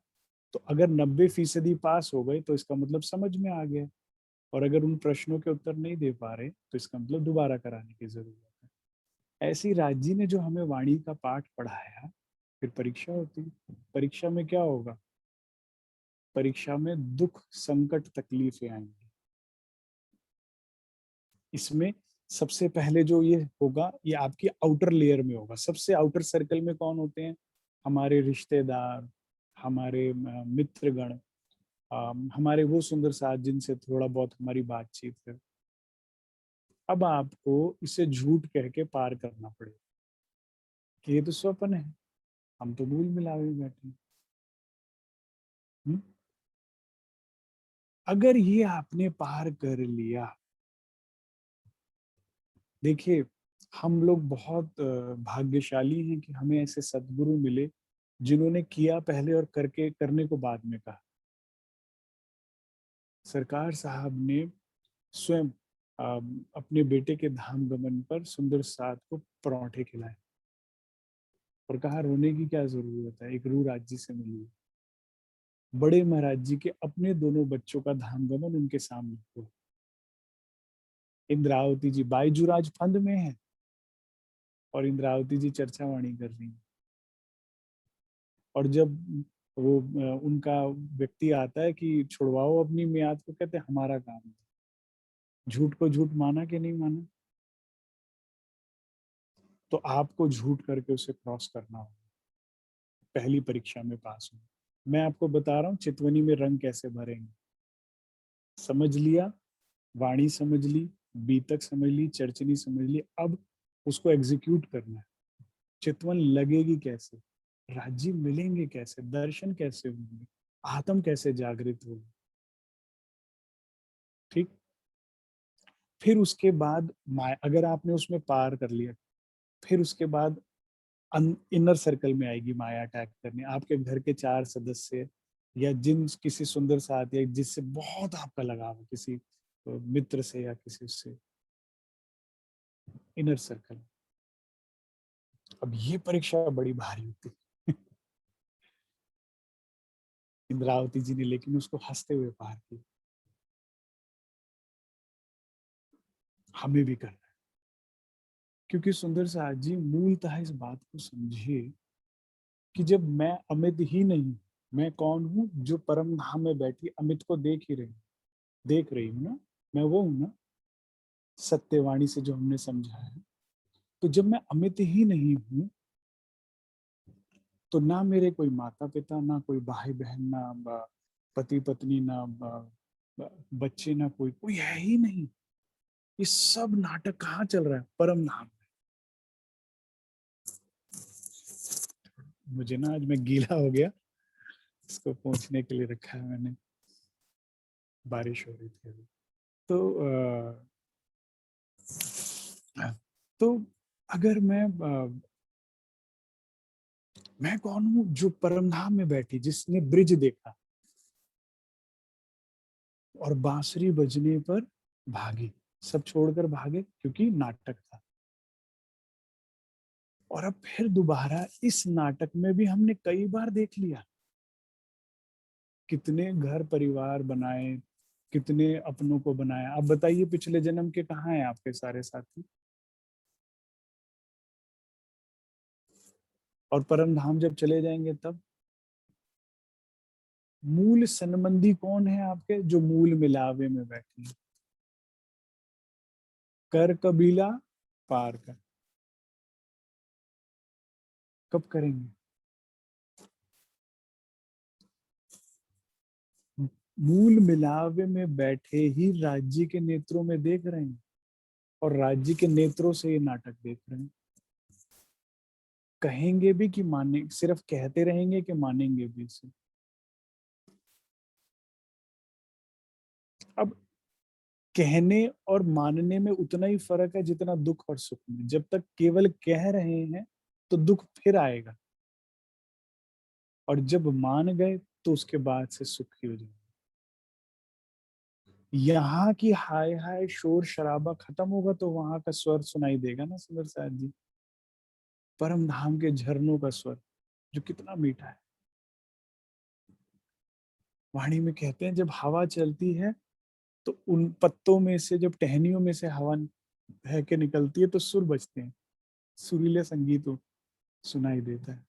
तो अगर 90% पास हो गए तो इसका मतलब समझ में आ गया, और अगर उन प्रश्नों के उत्तर नहीं दे पा रहे तो इसका मतलब दोबारा कराने की जरूरत है। ऐसी राज जी ने जो हमें वाणी का पाठ पढ़ाया, फिर परीक्षा होती। परीक्षा में क्या होगा? परीक्षा में दुख, संकट, तकलीफें आएंगी। इसमें सबसे पहले जो ये होगा, ये आपकी आउटर लेयर में होगा। सबसे आउटर सर्कल में कौन होते हैं? हमारे रिश्तेदार, हमारे मित्रगण, हमारे वो सुंदर साथ जिनसे थोड़ा बहुत हमारी बातचीत है। अब आपको इसे झूठ कह के पार करना पड़ेगा कि ये तो स्वप्न है, हम तो भूल मिलावे में बैठे। अगर ये आपने पार कर लिया, देखिए हम लोग बहुत भाग्यशाली हैं कि हमें ऐसे सद्गुरु मिले जिन्होंने किया पहले और करने को बाद में कहा। सरकार साहब ने स्वयं अपने बेटे के धाम गमन पर सुंदर साथ को पराठे खिलाए और कहा रोने की क्या जरूरत है, एक रूह राज्य से मिली। बड़े महाराज जी के अपने दोनों बच्चों का धाम गमन उनके सामने हुआ। इंद्रावती जी बाईजूराज फंद में है और इंद्रावती जी चर्चा वाणी कर रही है, और जब वो उनका व्यक्ति आता है कि छुड़वाओ अपनी मियाद को, कहते हमारा काम है। झूठ को झूठ माना कि नहीं माना? तो आपको झूठ करके उसे क्रॉस करना होगा, पहली परीक्षा में पास हो। मैं आपको बता रहा हूँ चितवनी में रंग कैसे भरेंगे। समझ लिया, वाणी समझ ली, बीतक समझ ली, चर्चनी समझ ली, अब उसको एग्जीक्यूट करना है। चितवन लगेगी कैसे, राज्य मिलेंगे कैसे, दर्शन कैसे होंगे, आत्म कैसे जागृत होगी। ठीक। फिर उसके बाद अगर आपने उसमें पार कर लिया, फिर उसके बाद इनर सर्कल में आएगी माया अटैक करने। आपके घर के 4 सदस्य या किसी सुंदर साथ या जिससे बहुत आपका लगाव है, किसी मित्र से या किसी से, इनर सर्कल। अब ये परीक्षा बड़ी भारी होती है। इंद्रावती जी ने लेकिन उसको हंसते हुए पार किया। हमें भी करना है, क्योंकि सुंदर साथ जी मूलतः इस बात को समझिए कि जब मैं अमित ही नहीं, मैं कौन हूं? जो परम धाम में बैठी अमित को देख रही हूँ ना, मैं वो हूं ना, सत्यवाणी से जो हमने समझा है। तो जब मैं अमित ही नहीं हूं तो ना मेरे कोई माता पिता, ना कोई भाई बहन, ना पति पत्नी, ना बच्चे, ना कोई है ही नहीं। ये सब नाटक कहाँ चल रहा है? परम धाम में। मुझे ना आज मैं गीला हो गया, इसको पहुंचने के लिए रखा है मैंने, बारिश हो रही थी अभी। तो अगर मैं कौन हूं? जो परमधाम में बैठी, जिसने ब्रिज देखा और बांसुरी बजने पर भागी, सब छोड़कर भागे क्योंकि नाटक था। और अब फिर दोबारा इस नाटक में भी हमने कई बार देख लिया, कितने घर परिवार बनाए, कितने अपनों को बनाया। अब बताइए पिछले जन्म के कहाँ हैं आपके सारे साथी? और परम धाम जब चले जाएंगे तब मूल संबंधी कौन है आपके? जो मूल मिलावे में बैठे हैं। कर कबीला पार कर। कब करेंगे? मूल मिलावे में बैठे ही राज्य के नेत्रों में देख रहे हैं और राज्य के नेत्रों से ये नाटक देख रहे हैं। कहेंगे भी कि माने, सिर्फ कहते रहेंगे कि मानेंगे भी इसे। अब कहने और मानने में उतना ही फर्क है जितना दुख और सुख में। जब तक केवल कह रहे हैं तो दुख फिर आएगा, और जब मान गए तो उसके बाद से सुखी हो जाएंगे। यहाँ की हाय हाय शोर शराबा खत्म होगा तो वहां का स्वर सुनाई देगा ना सुंदर साथ जी, परम धाम के झरनों का स्वर जो कितना मीठा है। वाणी में कहते हैं जब हवा चलती है तो उन पत्तों में से, जब टहनियों में से हवा बह के निकलती है तो सुर बजते हैं, सुरीले संगीत सुनाई देता है।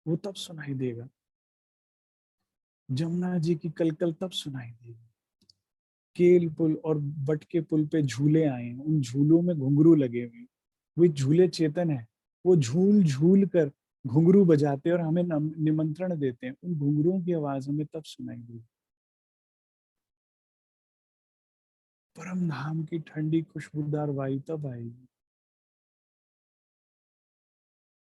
वो तब सुनाई देगा, जमुना जी की कलकल तब सुनाई देगी। केल पुल और बट के पुल पे झूले आए हैं, उन झूलों में घुंघरू लगे हुए हैं। वो झूले चेतन है, वो झूल झूल कर घुंघरू बजाते और हमें निमंत्रण देते हैं। उन घुंघरुओं की आवाज हमें तब सुनाई देगी। परम धाम की ठंडी खुशबूदार वायु तब आएगी।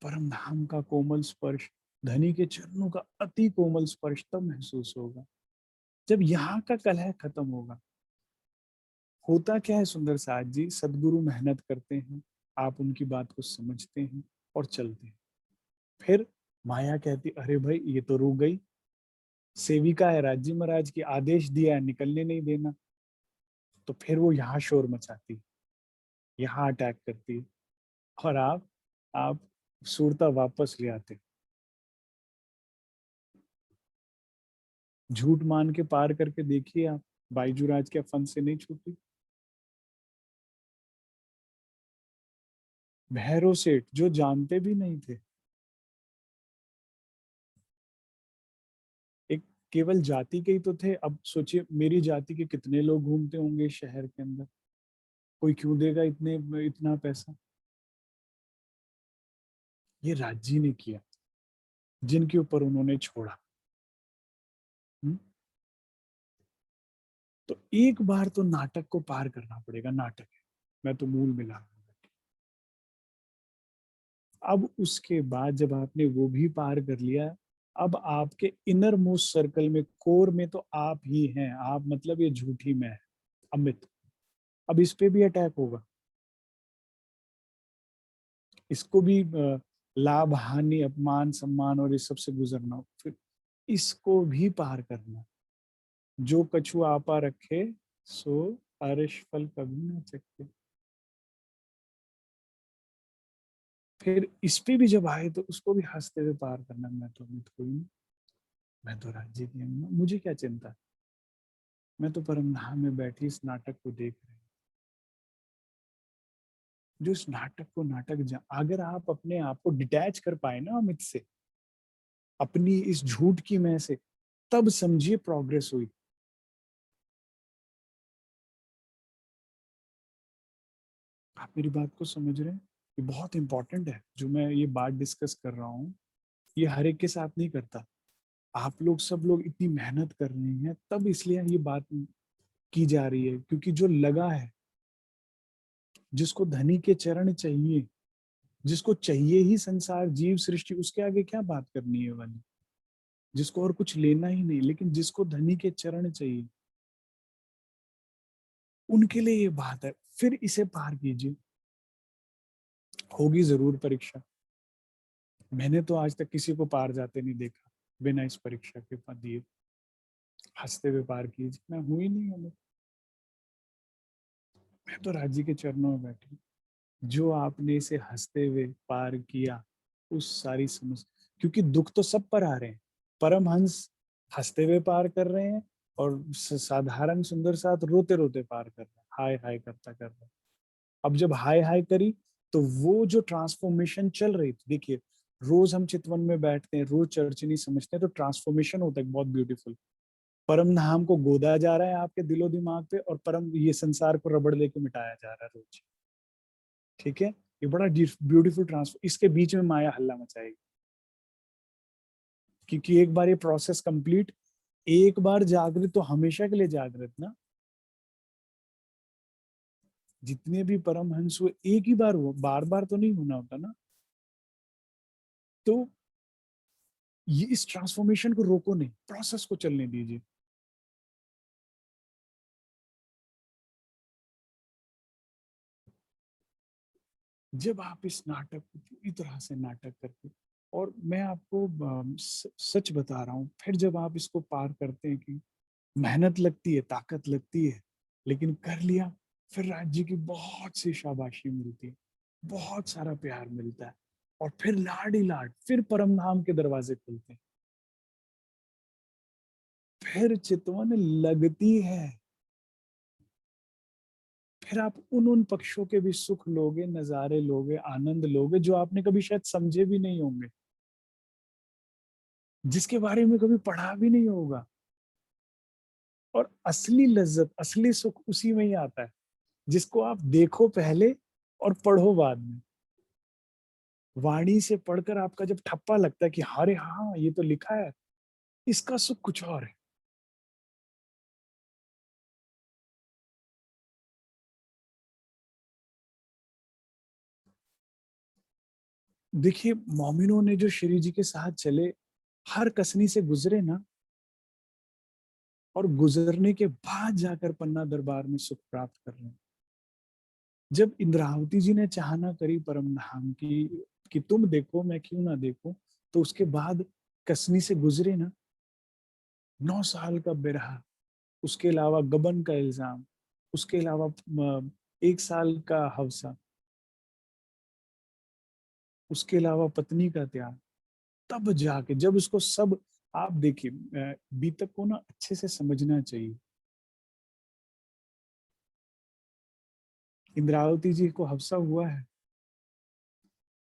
परम धाम का कोमल स्पर्श, धनी के चरणों का अति कोमल स्पर्श तब महसूस होगा जब यहाँ का कलह खत्म होगा। होता क्या है सुंदर साथ जी, सदगुरु मेहनत करते हैं, आप उनकी बात को समझते हैं और चलते हैं। फिर माया कहती अरे भाई ये तो रुक गई, सेविका है राज्य महाराज की, आदेश दिया है निकलने नहीं देना, तो फिर वो यहाँ शोर मचाती है, यहाँ अटैक करती है और आप सूरता वापस ले आते। झूठ मान के पार करके देखिए आप, बाईजूराज के फन से नहीं छूटी। भैरव सेठ जो जानते भी नहीं थे, एक केवल जाति के ही तो थे। अब सोचिए मेरी जाति के कितने लोग घूमते होंगे शहर के अंदर, कोई क्यों देगा इतना पैसा। ये राज्य ने किया जिनके ऊपर उन्होंने छोड़ा। तो एक बार तो नाटक को पार करना पड़ेगा। नाटक है, मैं तो मूल मिला। अब उसके बाद जब आपने वो भी पार कर लिया, अब आपके इनर मोस्ट सर्कल में, कोर में तो आप ही हैं। आप मतलब ये झूठी मैं, अमित। अब इस पे भी अटैक होगा, इसको भी लाभ हानि अपमान सम्मान और इस सब से गुजरना हो, फिर इसको भी पार करना। जो कछु आपा रखे सो आरिश फल कभी ना चखे। फिर इस पे भी जब आए तो उसको भी हंसते हुए पार करना। मैं तो अमित कोई नहीं, मैं तो राज्य की अंगना, मुझे क्या चिंता, मैं तो परम धाम में बैठी इस नाटक को देख रही हूँ। जो इस नाटक को अगर आप अपने आप को डिटैच कर पाए ना अमित से, अपनी इस झूठ की मैं से, तब समझिए प्रोग्रेस हुई। आप मेरी बात को समझ रहे हैं? ये बहुत इंपॉर्टेंट है जो मैं ये बात डिस्कस कर रहा हूँ। ये हर एक के साथ नहीं करता। आप लोग सब लोग इतनी मेहनत कर रहे हैं तब इसलिए ये बात की जा रही है, क्योंकि जो लगा है, जिसको धनी के चरण चाहिए, जिसको चाहिए ही संसार जीव सृष्टि, उसके आगे क्या बात करनी है वाली, जिसको और कुछ लेना ही नहीं, लेकिन जिसको धनी के चरण चाहिए उनके लिए ये बात है। फिर इसे पार कीजिए, होगी जरूर परीक्षा। मैंने तो आज तक किसी को पार जाते नहीं देखा बिना इस परीक्षा के दिए। हंसते हुए पार कीजिए, मैं हुई नहीं हूं। मैं तो राज्य के चरणों में बैठी। जो आपने इसे हंसते हुए पार किया, उस सारी समस्या, क्योंकि दुख तो सब पर आ रहे हैं। परमहंस हंसते हुए पार कर रहे हैं और साधारण सुंदर साथ रोते रोते पार कर रहे हैं, हाय हाय करता कर रहे हैं। अब जब हाय हाय करी तो वो जो ट्रांसफॉर्मेशन चल रही थी, देखिए रोज हम चितवन में बैठते हैं, रोज चर्च नहीं समझते हैं, तो ट्रांसफॉर्मेशन होता है बहुत ब्यूटीफुल। परम धाम को गोदा जा रहा है आपके दिलो दिमाग पे, और परम ये संसार को रबड़ लेके मिटाया जा रहा है रोज। ठीक है, ये बड़ा ब्यूटीफुल ट्रांसफर। इसके बीच में माया हल्ला मचाएगी, क्योंकि एक बार ये प्रोसेस कंप्लीट एक बार जागृत तो हमेशा के लिए जागृत ना। जितने भी परमहंस हुए एक ही बार हुआ, बार बार तो नहीं होना होता ना। तो ये इस ट्रांसफॉर्मेशन को रोको नहीं, प्रोसेस को चलने दीजिए। जब आप इस नाटक को पूरी तरह से नाटक करके, और मैं आपको सच बता रहा हूं, फिर जब आप इसको पार करते हैं कि मेहनत लगती है, ताकत लगती है, लेकिन कर लिया, फिर राज्य की बहुत सी शाबाशी मिलती है, बहुत सारा प्यार मिलता है, और फिर लाड ही लाड, फिर परम धाम के दरवाजे खुलते हैं, फिर चितवन लगती है, फिर आप उन पक्षों के भी सुख लोगे, नजारे लोगे, आनंद लोगे जो आपने कभी शायद समझे भी नहीं होंगे, जिसके बारे में कभी पढ़ा भी नहीं होगा। और असली लज्जत, असली सुख उसी में ही आता है जिसको आप देखो पहले और पढ़ो बाद में। वाणी से पढ़कर आपका जब ठप्पा लगता है कि अरे हाँ ये तो लिखा है, इसका सुख कुछ और है। देखिए, मोमिनों ने जो श्री जी के साथ चले, हर कसनी से गुजरे ना, और गुजरने के बाद जाकर पन्ना दरबार में सुख प्राप्त कर रहे हैं। जब इंद्रावती जी ने चाहना करी परम धाम की कि तुम देखो मैं क्यों ना देखूं, तो उसके बाद कसनी से गुजरे ना, 9 साल का बिरहा, उसके अलावा गबन का इल्जाम, उसके अलावा 1 साल का हवसा, उसके अलावा पत्नी का त्याग, तब जाके जब उसको सब, आप देखिए, बीतक को ना अच्छे से समझना चाहिए। इंद्रावती जी को हवसा हुआ है,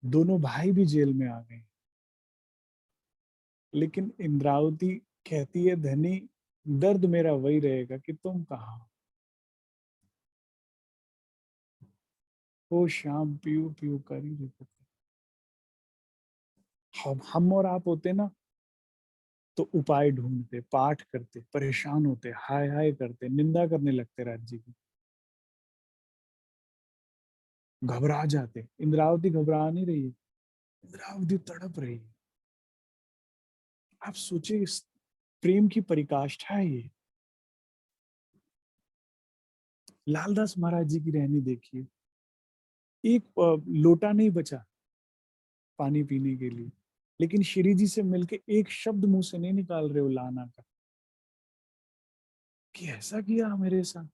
दोनों भाई भी जेल में आ गए, लेकिन इंद्रावती कहती है धनी दर्द मेरा वही रहेगा कि तुम कहाँ हो, शाम पीऊ पीऊ करी रे। हम और आप होते ना तो उपाय ढूंढते, पाठ करते, परेशान होते, हाय हाय करते, निंदा करने लगते राज्य की, घबरा जाते। इंद्रावती घबरा नहीं रही है, इंद्रावती तड़प रही है। आप सोचिए, इस प्रेम की परिकाष्ठा है ये। लालदास महाराज जी की रहनी देखिए, एक लोटा नहीं बचा पानी पीने के लिए, लेकिन श्री जी से मिलके एक शब्द मुंह से नहीं निकाल रहे हो लाना का, कि ऐसा किया मेरे साथ।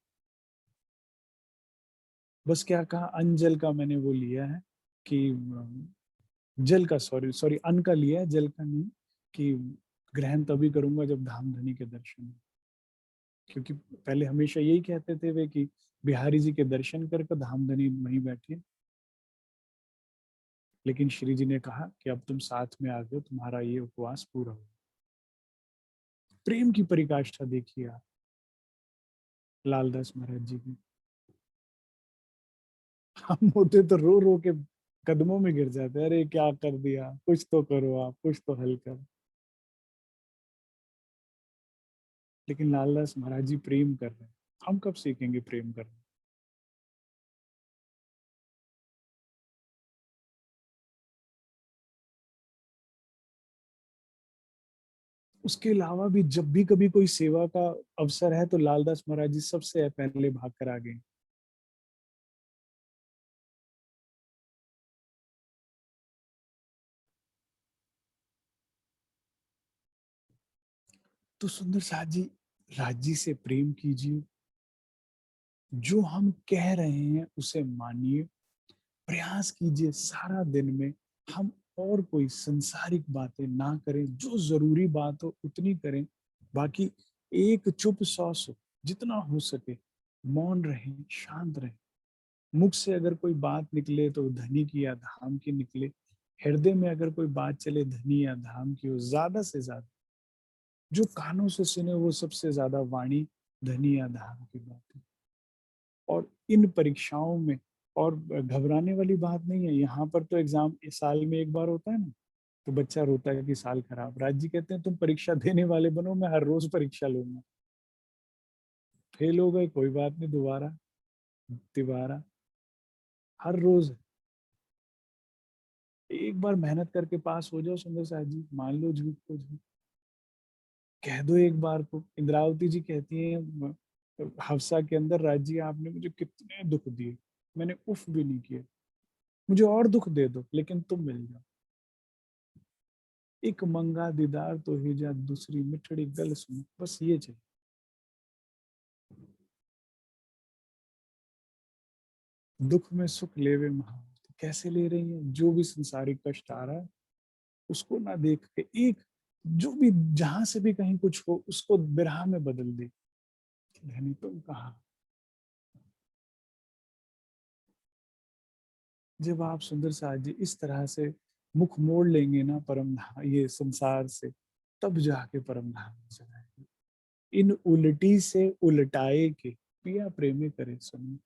बस क्या कहा, अंजल का मैंने वो लिया है कि जल का, सॉरी सॉरी अन्न का लिया है, जल का नहीं, कि ग्रहण तभी करूंगा जब धाम धनी के दर्शन हो। क्योंकि पहले हमेशा यही कहते थे वे कि बिहारी जी के दर्शन करके धाम धनी वहीं बैठे, लेकिन श्री जी ने कहा कि अब तुम साथ में आ गए, तुम्हारा ये उपवास पूरा हो। प्रेम की परिकाष्ठा देखिए आप लालदास महाराज जी की। हम होते तो रो रो के कदमों में गिर जाते, अरे क्या कर दिया, कुछ तो करो आप, कुछ तो हल करो। लेकिन लालदास महाराज जी प्रेम कर रहे हैं, हम कब सीखेंगे प्रेम करना? उसके अलावा भी जब भी कभी कोई सेवा का अवसर है तो लालदास महाराज जी सबसे पहले भाग कर आ गए। तो सुंदर साथ जी, राज्य से प्रेम कीजिए, जो हम कह रहे हैं उसे मानिए, प्रयास कीजिए सारा दिन में हम और कोई संसारिक बातें ना करें, जो जरूरी बात हो उतनी करें, बाकी एक चुप 100 सुख, जितना हो सके मौन रहें, शांत रहें। मुख से अगर कोई बात निकले तो धनी की या धाम की निकले, हृदय में अगर कोई बात चले धनी या धाम की हो, ज्यादा से ज्यादा जो कानों से सुने वो सबसे ज्यादा वाणी धनी या धाम की बात है। और इन परीक्षाओं में और घबराने वाली बात नहीं है, यहाँ पर तो एग्जाम साल में एक बार होता है ना, तो बच्चा रोता है कि साल खराब। राज जी कहते हैं तुम परीक्षा देने वाले बनो, मैं हर रोज परीक्षा लूंगा। फेल हो गए कोई बात नहीं, दोबारा तिबारा, हर रोज एक बार मेहनत करके पास हो जाओ। सुंदर साहब जी, मान लो झूठ को झूठ, कह दो एक बार को। इंद्रावती जी कहती हैं हफ्सा के अंदर, राज जी आपने मुझे कितने दुख दिए, मैंने उफ भी नहीं किया, मुझे और दुख दे दो लेकिन तुम मिल जाओ। एक मंगा दीदार तो ही जा, दूसरी मिठड़ी गल सुन, बस ये चाहिए। दुख में सुख लेवे महा, तो कैसे ले रही है? जो भी संसारिक कष्ट आ रहा है उसको ना देख के, एक जो भी जहां से भी कहीं कुछ हो उसको बिरहा में बदल दे। धनी तुम कहा। जब आप सुंदर साथ जी इस तरह से मुख मोड़ लेंगे ना परम धाम, ये संसार से, तब जाके परम धाम में जाएंगे। इन उल्टी से उलटाए के पिया प्रेमी करे सुन।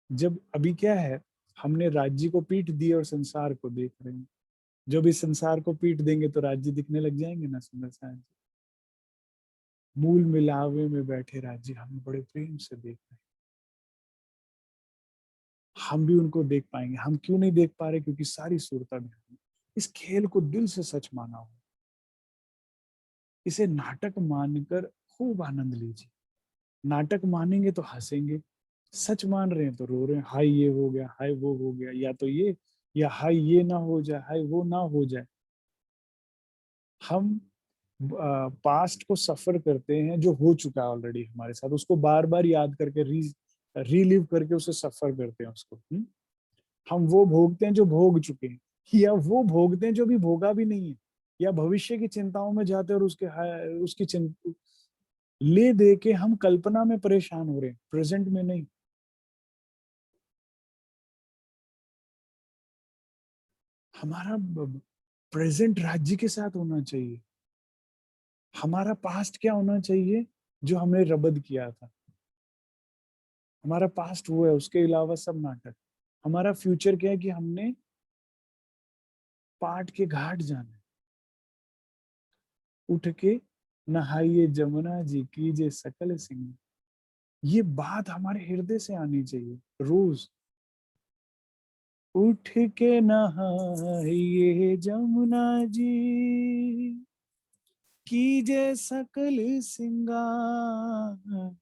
जब अभी क्या है, हमने राज्य को पीठ दी और संसार को देख रहे हैं। जब इस संसार को पीठ देंगे तो राज्य दिखने लग जाएंगे ना सुंदर साथ जी। मूल मिलावे में बैठे राज्य हमें बड़े प्रेम से देख रहे हैं, हम भी उनको देख पाएंगे। हम क्यों नहीं देख पा रहे? क्योंकि सारी सूरता ध्यान में। इस खेल को दिल से सच माना हो, इसे नाटक मानकर खूब आनंद लीजिए। नाटक मानेंगे तो हंसेंगे, सच मान रहे हैं तो रो रहे हैं, हाय ये हो गया, हाय वो हो गया, या तो ये, या हाय ये ना हो जाए, हाय वो ना हो जाए। हम पास्ट को सफर करते हैं, जो हो चुका है ऑलरेडी हमारे साथ, उसको बार बार याद करके रीलिव करके उसे सफर करते हैं उसको। हम वो भोगते हैं जो भोग चुके हैं, या वो भोगते हैं जो भी भोगा भी नहीं है, या भविष्य की चिंताओं में जाते हैं और उसकी चिंता ले दे के हम कल्पना में परेशान हो रहे हैं, प्रेजेंट में नहीं। हमारा प्रेजेंट राज्य के साथ होना चाहिए। हमारा पास्ट क्या होना चाहिए? जो हमने रबद किया था, हमारा पास्ट वो है, उसके अलावा सब नाटक। हमारा फ्यूचर क्या है कि हमने पाट के घाट जाना है, उठ के नहाइए जमुना जी कीजिए सकल सिंह। ये बात हमारे हृदय से आनी चाहिए रोज। उठ के नहाइए जमुना जी कीजिए सकल सिंगार,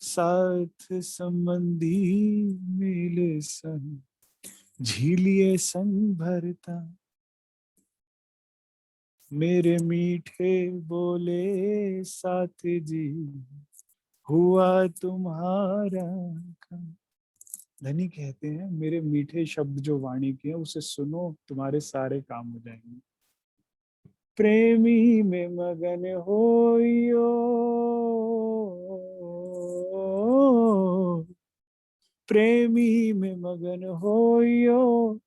साथ संबंधी मिले संग, झीलिए संग भरता, मेरे मीठे बोले साथ जी हुआ तुम्हारा काम। धनी कहते हैं मेरे मीठे शब्द जो वाणी के हैं उसे सुनो, तुम्हारे सारे काम हो जाएंगे। प्रेमी में मगन होइयो, प्रेमी में मगन होइयो,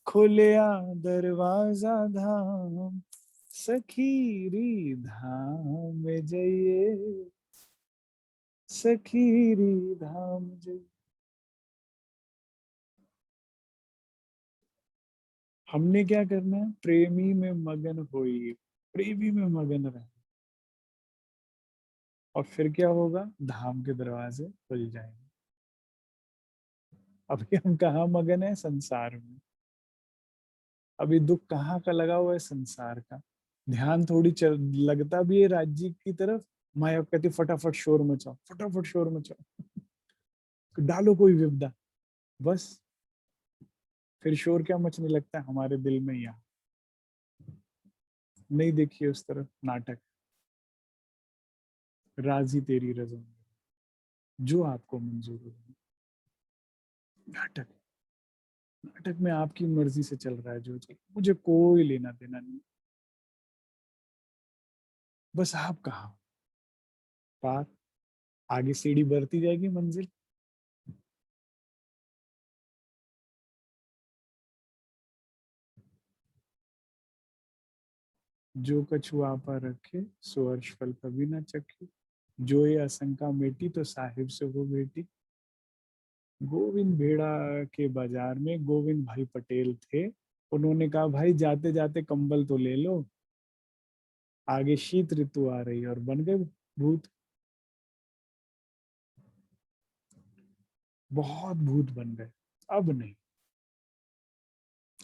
खुलिया दरवाजा धाम, सखीरी धाम में जाइए, सखीरी धाम जाइए। हमने क्या करना है? प्रेमी में मगन होइए, प्रेमी में मगन रहे, और फिर क्या होगा? धाम के दरवाजे खुल जाएंगे। अभी हम कहाँ मगन है? संसार में। अभी दुख कहाँ का लगा हुआ है? संसार का। ध्यान थोड़ी लगता भी है राज्य की तरफ, माया कहती फटाफट शोर मचाओ, फटाफट शोर मचाओ, डालो कोई विपदा, बस फिर शोर क्या मचने लगता है? हमारे दिल में। यहाँ नहीं देखिए उस तरफ नाटक, राजी तेरी रज़ा में, जो आपको मंजूर हो। नाटक, नाटक में आपकी मर्जी से चल रहा है जो चल, मुझे कोई लेना देना नहीं। बस आप कहाँ पार, आगे सीढ़ी बढ़ती जाएगी मंजिल। जो कछुआ पर रखे सो अर्श फल कभी न चखे, जो ये आशंका मेटी तो साहिब से वो बेटी। गोविंद भेड़ा के बाजार में गोविंद भाई पटेल थे, उन्होंने कहा भाई जाते जाते कंबल तो ले लो, आगे शीत ऋतु आ रही है, और बन गए भूत। बहुत भूत बन गए। अब नहीं।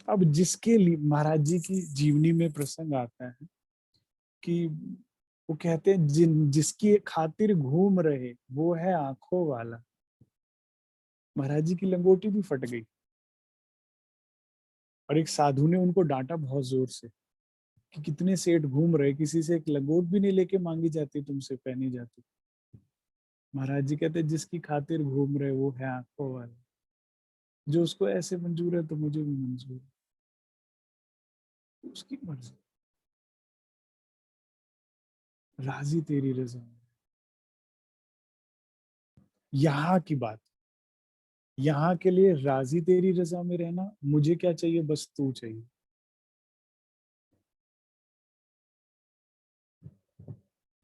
अब जिसके लिए महाराज जी की जीवनी में प्रसंग आता है कि वो कहते हैं जिसकी खातिर घूम रहे वो है आंखों वाला। महाराज जी की लंगोटी भी फट गई और एक साधु ने उनको डांटा बहुत जोर से कि कितने सेठ घूम रहे, किसी से एक लंगोट भी नहीं लेके मांगी जाती, तुमसे पहनी जाती। महाराज जी कहते जिसकी खातिर घूम रहे वो है आंखों वाला। जो उसको ऐसे मंजूर है तो मुझे भी मंजूर है, उसकी मर्जी। राजी तेरी रजा में। यहाँ की बात, यहाँ के लिए राजी तेरी रजा में रहना। मुझे क्या चाहिए? बस तू चाहिए।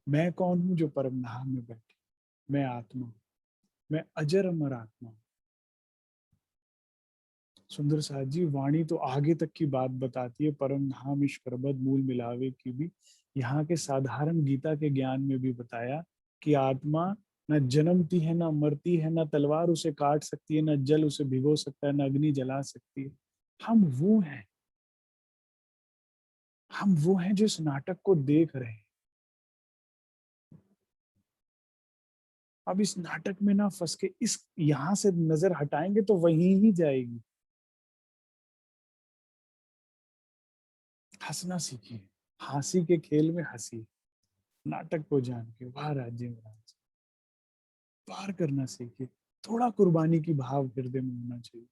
मैं कौन हूं? जो परम धाम में बैठे। मैं आत्मा हूं, मैं अजर अमर आत्मा हूं। सुंदर साथ जी वाणी तो आगे तक की बात बताती है, परम धाम ईश्वर बद मूल मिलावे की भी। यहाँ के साधारण गीता के ज्ञान में भी बताया कि आत्मा न जन्मती है, न मरती है, न तलवार उसे काट सकती है, न जल उसे भिगो सकता है, न अग्नि जला सकती है। हम वो हैं, हम वो हैं जो इस नाटक को देख रहे हैं। अब इस नाटक में ना फंस के इस यहां से नजर हटाएंगे तो वहीं ही जाएगी। हंसना सीखिए, हंसी के खेल में हंसी, नाटक को जान के वाह राज्य महाराज पार करना सीखिए। थोड़ा कुर्बानी की भाव हृदय में होना चाहिए,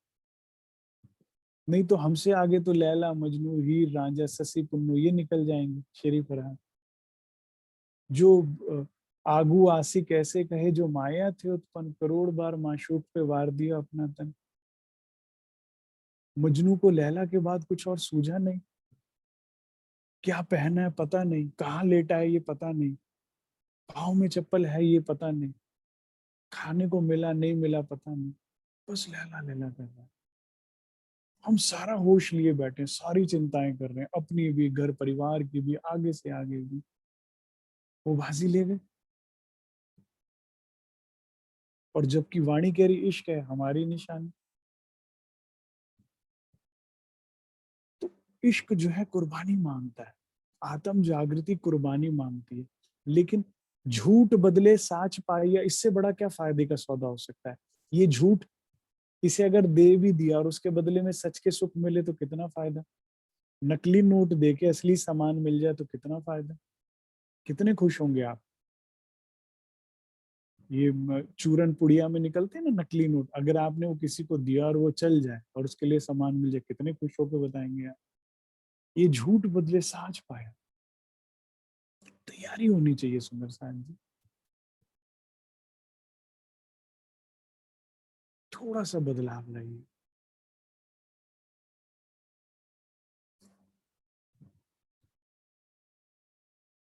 नहीं तो हमसे आगे तो लैला मजनू हीर रांझा ससी पुन्नू ये निकल जाएंगे। शेरी फरहान जो आगू आसी कैसे कहे, जो माया थे उत्पन्न करोड़ बार माशूक पे वार दिया अपना तन। मजनू को लैला के बाद कुछ और सूझा नहीं, क्या पहना है पता नहीं, कहाँ लेटा है ये पता नहीं, पाँव में चप्पल है ये पता नहीं, खाने को मिला नहीं मिला पता नहीं, बस लैला लैला कर रहा है। हम सारा होश लिए बैठे, सारी चिंताएं कर रहे हैं, अपनी भी, घर परिवार की भी, आगे से आगे भी। वो बाजी ले गए। और जबकि वाणी कह रही इश्क है हमारी निशानी। तो इश्क जो है कुर्बानी मांगता है, आत्म जागृति कुर्बानी मांगती है। लेकिन झूठ बदले साच पाया, इससे बड़ा क्या फायदे का सौदा हो सकता है? ये झूठ इसे अगर दे भी दिया और उसके बदले में सच के सुख मिले तो कितना फायदा। नकली नोट देके असली सामान मिल जाए तो कितना फायदा। कितने खुश होंगे आप। ये चूरन पुड़िया में निकलते हैं ना नकली नोट, अगर आपने वो किसी को दिया और वो चल जाए और उसके लिए सामान मिल जाए, कितने खुश होकर बताएंगे आप। ये झूठ बदले साच पाया। तैयारी होनी चाहिए सुंदर साहब जी। थोड़ा सा बदलाव लाइए।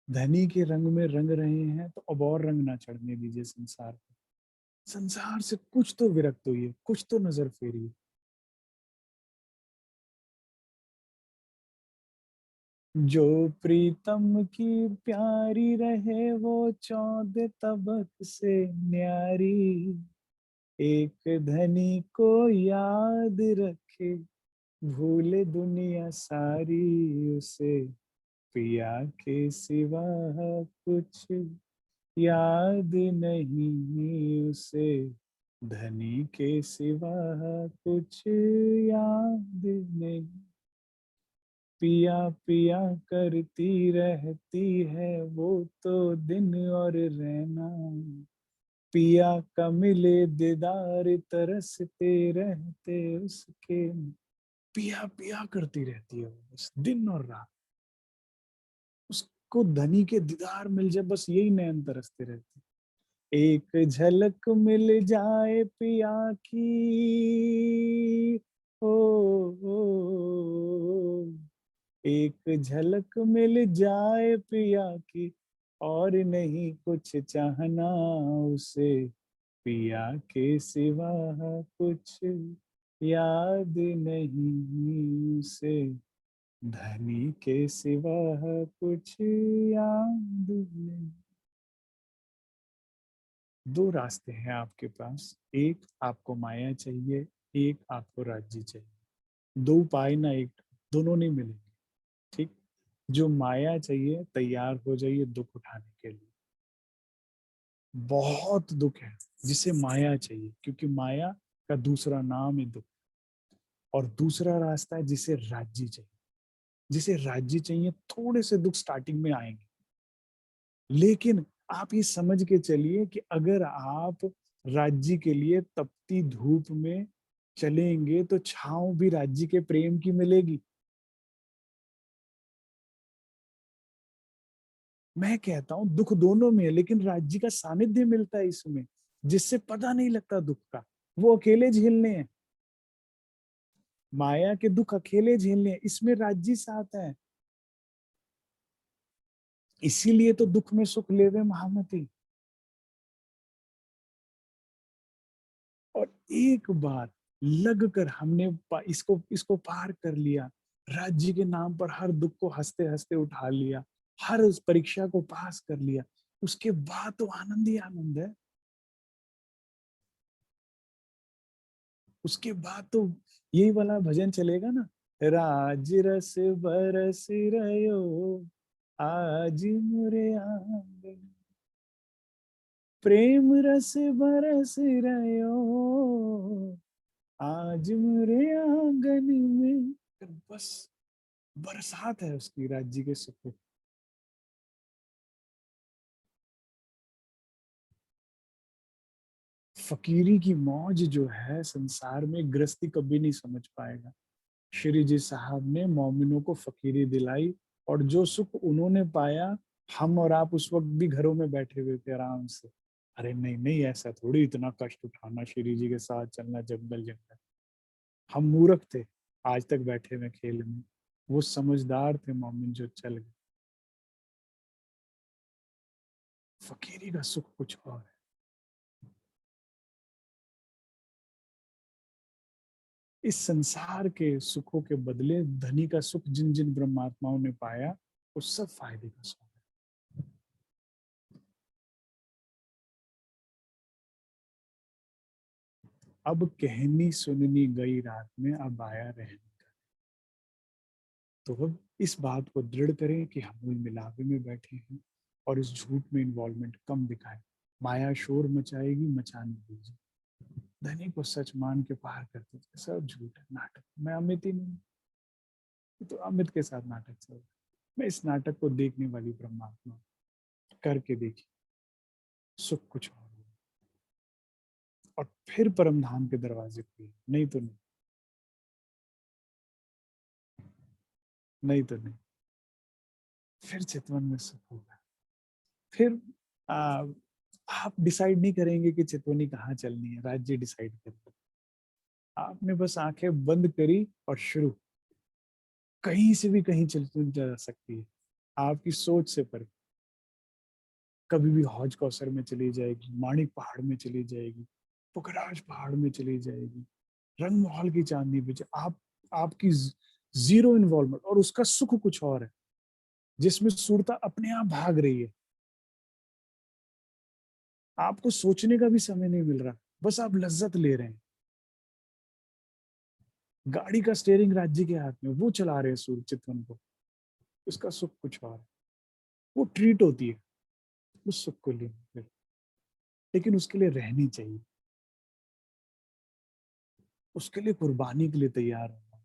धनी के रंग में रंग रहे हैं तो अब और रंग ना चढ़ने दीजिए संसार को। संसार से कुछ तो विरक्त होइए, कुछ तो नजर फेरिए। जो प्रीतम की प्यारी रहे वो चौद तबक से न्यारी, एक धनी को याद रखे भूले दुनिया सारी, उसे पिया के सिवा कुछ याद नहीं, उसे धनी के सिवा कुछ याद नहीं। पिया पिया करती रहती है वो तो दिन और रहना, पिया का मिले दीदार तरसते रहते उसके। पिया पिया करती रहती है वो बस दिन और रात। उसको धनी के दीदार मिल जाए बस यही नैन तरसते रहते। एक झलक मिल जाए पिया की, ओ, एक झलक मिल जाए पिया की, और नहीं कुछ चाहना उसे, पिया के सिवा कुछ याद नहीं से, धनी के सिवा कुछ याद नहीं। दो रास्ते हैं आपके पास, एक आपको माया चाहिए, एक आपको राज्य चाहिए। दो उपाय ना एक, दोनों नहीं मिलेंगे। ठीक, जो माया चाहिए तैयार हो जाइए दुख उठाने के लिए। बहुत दुख है जिसे माया चाहिए, क्योंकि माया का दूसरा नाम है दुख। और दूसरा रास्ता है जिसे राज्य चाहिए। जिसे राज्य चाहिए, थोड़े से दुख स्टार्टिंग में आएंगे, लेकिन आप ये समझ के चलिए कि अगर आप राज्य के लिए तपती धूप में चलेंगे तो छांव भी राज्य के प्रेम की मिलेगी। मैं कहता हूं दुख दोनों में है, लेकिन राज्य का सानिध्य मिलता है इसमें, जिससे पता नहीं लगता दुख का। वो अकेले झेलने हैं, माया के दुख अकेले झेलने हैं, इसमें राज्य साथ है। इसीलिए तो दुख में सुख लेवे महामती। और एक बार लग कर हमने इसको पार कर लिया, राज्य के नाम पर हर दुख को हंसते हंसते उठा लिया, हर उस परीक्षा को पास कर लिया, उसके बाद तो आनंद ही आनंद है। उसके बाद तो यही वाला भजन चलेगा ना, राज रस बरस रयो आज मुरे आंगन, प्रेम रस बरस रयो आज मुरे आंगन में। बस बरसात है उसकी राज्य के सुख। फकीरी की मौज जो है संसार में गृहस्थी कभी नहीं समझ पाएगा। श्री जी साहब ने मोमिनों को फकीरी दिलाई, और जो सुख उन्होंने पाया, हम और आप उस वक्त भी घरों में बैठे हुए थे आराम से। अरे नहीं नहीं, ऐसा थोड़ी इतना कष्ट उठाना, श्री जी के साथ चलना जंगल जंगल। हम मूर्ख थे आज तक बैठे हुए खेल में, वो समझदार थे मोमिन जो चल गए। फकीरी का सुख कुछ और है। इस संसार के सुखों के बदले धनी का सुख जिन जिन ब्रह्मात्माओं ने पाया, वो सब फायदे का सुख है। अब कहनी सुननी गई रात में, अब आया रहने का। तो अब इस बात को दृढ़ करें कि हम उन मिलावे में बैठे हैं और इस झूठ में इन्वॉल्वमेंट कम दिखाएं। माया शोर मचाएगी, मचाने दीजिए। धनी को सच मान के पार कर दीजिए। सब झूठ है, नाटक। मैं अमित ही नहीं, तो अमित के साथ नाटक चल रहा है। मैं इस नाटक को देखने वाली परमात्मा, करके देखिए, सुख कुछ और होगा। और फिर परम धाम के दरवाजे खुले, नहीं तो नहीं, नहीं तो नहीं। फिर चितवन में सुख होगा। फिर आप डिसाइड नहीं करेंगे कि चितवनी कहाँ चलनी है, राज्य डिसाइड करेगा। आपने बस आंखें बंद करी और शुरू, कहीं से भी कहीं चल जा सकती है, आपकी सोच से परे। कभी भी हौज कौसर में चली जाएगी, माणिक पहाड़ में चली जाएगी, पुखराज पहाड़ में चली जाएगी, रंग महल की चांदनी पे आपकी जीरो इन्वॉल्वमेंट, और उसका सुख कुछ और है, जिसमें सूरता अपने आप भाग रही है। आपको सोचने का भी समय नहीं मिल रहा, बस आप लज्जत ले रहे हैं। गाड़ी का स्टीयरिंग राज्य के हाथ में, वो चला रहे हैं सूर्य चितवन को। उसका सुख कुछ और है, वो ट्रीट होती है उस सुख को लेने, लेकिन उसके लिए रहनी चाहिए, उसके लिए कुर्बानी के लिए तैयार होना।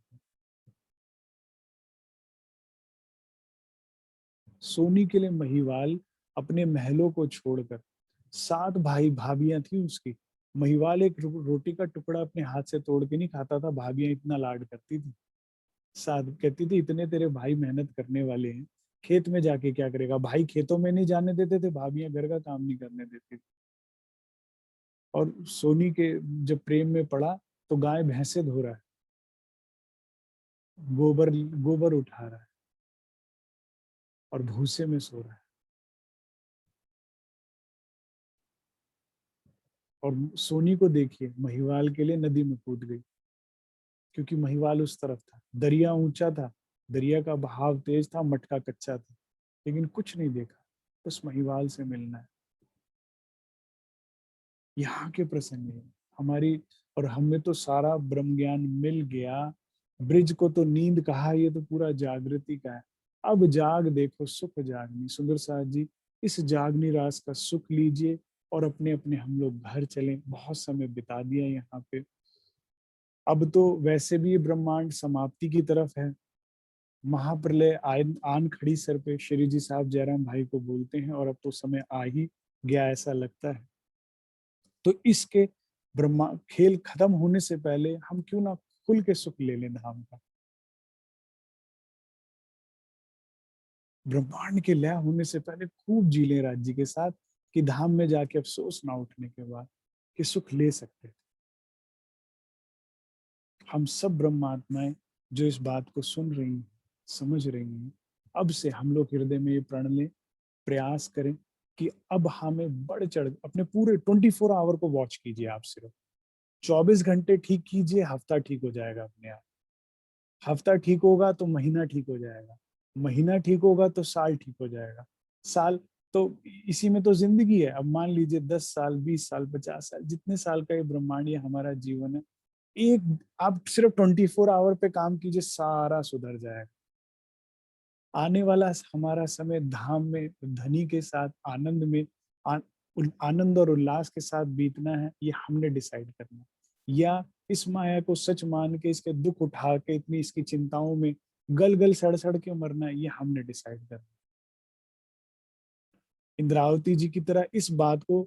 सोनी के लिए महिवाल अपने महलों को छोड़कर, 7 भाई भाभियां थी उसकी, महिवाल एक रोटी का टुकड़ा अपने हाथ से तोड़ के नहीं खाता था, भाभियां इतना लाड करती थी। साध कहती थी इतने तेरे भाई मेहनत करने वाले हैं, खेत में जाके क्या करेगा। भाई खेतों में नहीं जाने देते थे, भाभियां घर का काम नहीं करने देती थी। और सोनी के जब प्रेम में पड़ा तो गाय भैंसे धो रहा है, गोबर गोबर उठा रहा है और भूसे में सो रहा है। और सोनी को देखिए, महिवाल के लिए नदी में कूद गई। क्योंकि महिवाल उस तरफ था, दरिया ऊंचा था, दरिया का बहाव तेज था, मटका कच्चा था, लेकिन कुछ नहीं देखा, उस महिवाल से मिलना है। यहाँ के प्रसंग है हमारी, और हमें तो सारा ब्रह्म ज्ञान मिल गया। ब्रिज को तो नींद कहा, ये तो पूरा जागृति का है। अब जाग देखो सुख जागनी। सुंदर साथ जी, इस जागनी रास का सुख लीजिए और अपने अपने हम लोग घर चलें। बहुत समय बिता दिया यहाँ पे, अब तो वैसे भी ये ब्रह्मांड समाप्ति की तरफ है। महाप्रलय आन खड़ी सर पे, श्री जी साहब जयराम भाई को बोलते हैं, और अब तो समय आ ही गया ऐसा लगता है। तो इसके ब्रह्मा खेल खत्म होने से पहले हम क्यों ना खुल के सुख ले लें धाम का। ब्रह्मांड के लय होने से पहले खूब जी लें राज्य के साथ, कि धाम में जाके अफसोस ना उठने के बाद कि सुख ले सकते थे। हम सब ब्रह्मात्माएं जो इस बात को सुन रही हैं, समझ रही हैं, अब से हम लोग हृदय में ये प्रण लें, प्रयास करें कि अब हमें बढ़ चढ़ अपने पूरे 24 आवर को वॉच कीजिए। आप सिर्फ 24 घंटे ठीक कीजिए, हफ्ता ठीक हो जाएगा अपने आप। हफ्ता ठीक होगा तो महीना ठीक हो जाएगा, महीना ठीक होगा तो साल ठीक हो जाएगा, साल तो इसी में तो जिंदगी है। अब मान लीजिए 10 साल, 20 साल, 50 साल, जितने साल का ये ब्रह्मांड, ये हमारा जीवन है, एक आप सिर्फ 24 आवर पे काम कीजिए, सारा सुधर जाएगा। आने वाला हमारा समय धाम में धनी के साथ आनंद में आनंद और उल्लास के साथ बीतना है, ये हमने डिसाइड करना है। या इस माया को सच मान के, इसके दुख उठा के, इतनी इसकी चिंताओं में गल गल सड़ सड़ के मरना है, ये हमने डिसाइड करना। इंद्रावती जी की तरह इस बात को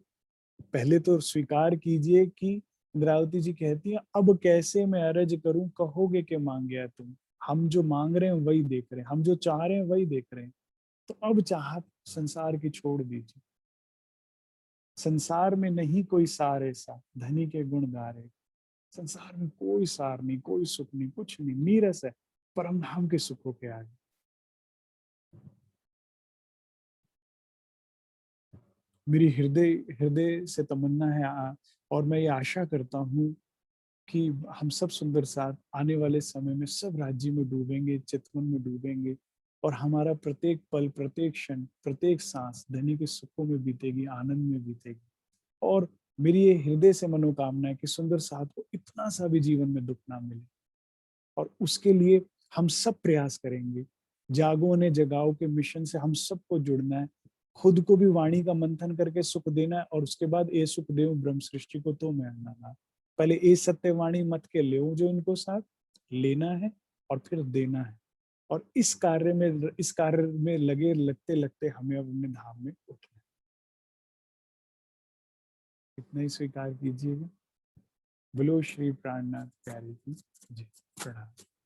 पहले तो स्वीकार कीजिए कि इंद्रावती जी कहती है, अब कैसे मैं अरज करूं, कहोगे कि मांगे तुम। हम जो मांग रहे हैं वही देख रहे हैं, हम जो चाह रहे हैं वही देख रहे हैं। तो अब चाहत संसार की छोड़ दीजिए। संसार में नहीं कोई सार ऐसा, धनी के गुण गा रहे। संसार में कोई सार नहीं, कोई सुख नहीं, कुछ नहीं, नीरस है परम धाम के सुखों के आगे। मेरी हृदय हृदय से तमन्ना है, और मैं ये आशा करता हूँ कि हम सब सुंदर साथ आने वाले समय में सब राज्य में डूबेंगे, चितवन में डूबेंगे, और हमारा प्रत्येक पल, प्रत्येक क्षण, प्रत्येक सांस धनी के सुखों में बीतेगी, आनंद में बीतेगी। और मेरी ये हृदय से मनोकामना है कि सुंदर साथ को इतना सा भी जीवन में दुख ना मिले, और उसके लिए हम सब प्रयास करेंगे। जागो ने जगाओ के मिशन से हम सबको जुड़ना है, खुद को भी वाणी का मंथन करके सुख देना है, और उसके बाद ए सुख देव ब्रह्म सृष्टि को तो मैं अन्ना। पहले ए सत्यवाणी मत के ले जो इनको साथ लेना है और फिर देना है। और इस कार्य में लगे लगते लगते हमें अब अपने धाम में उठना है। इतना ही स्वीकार कीजिएगा। बोलो श्री प्राणनाथ प्यारे की जय। प्रणाम।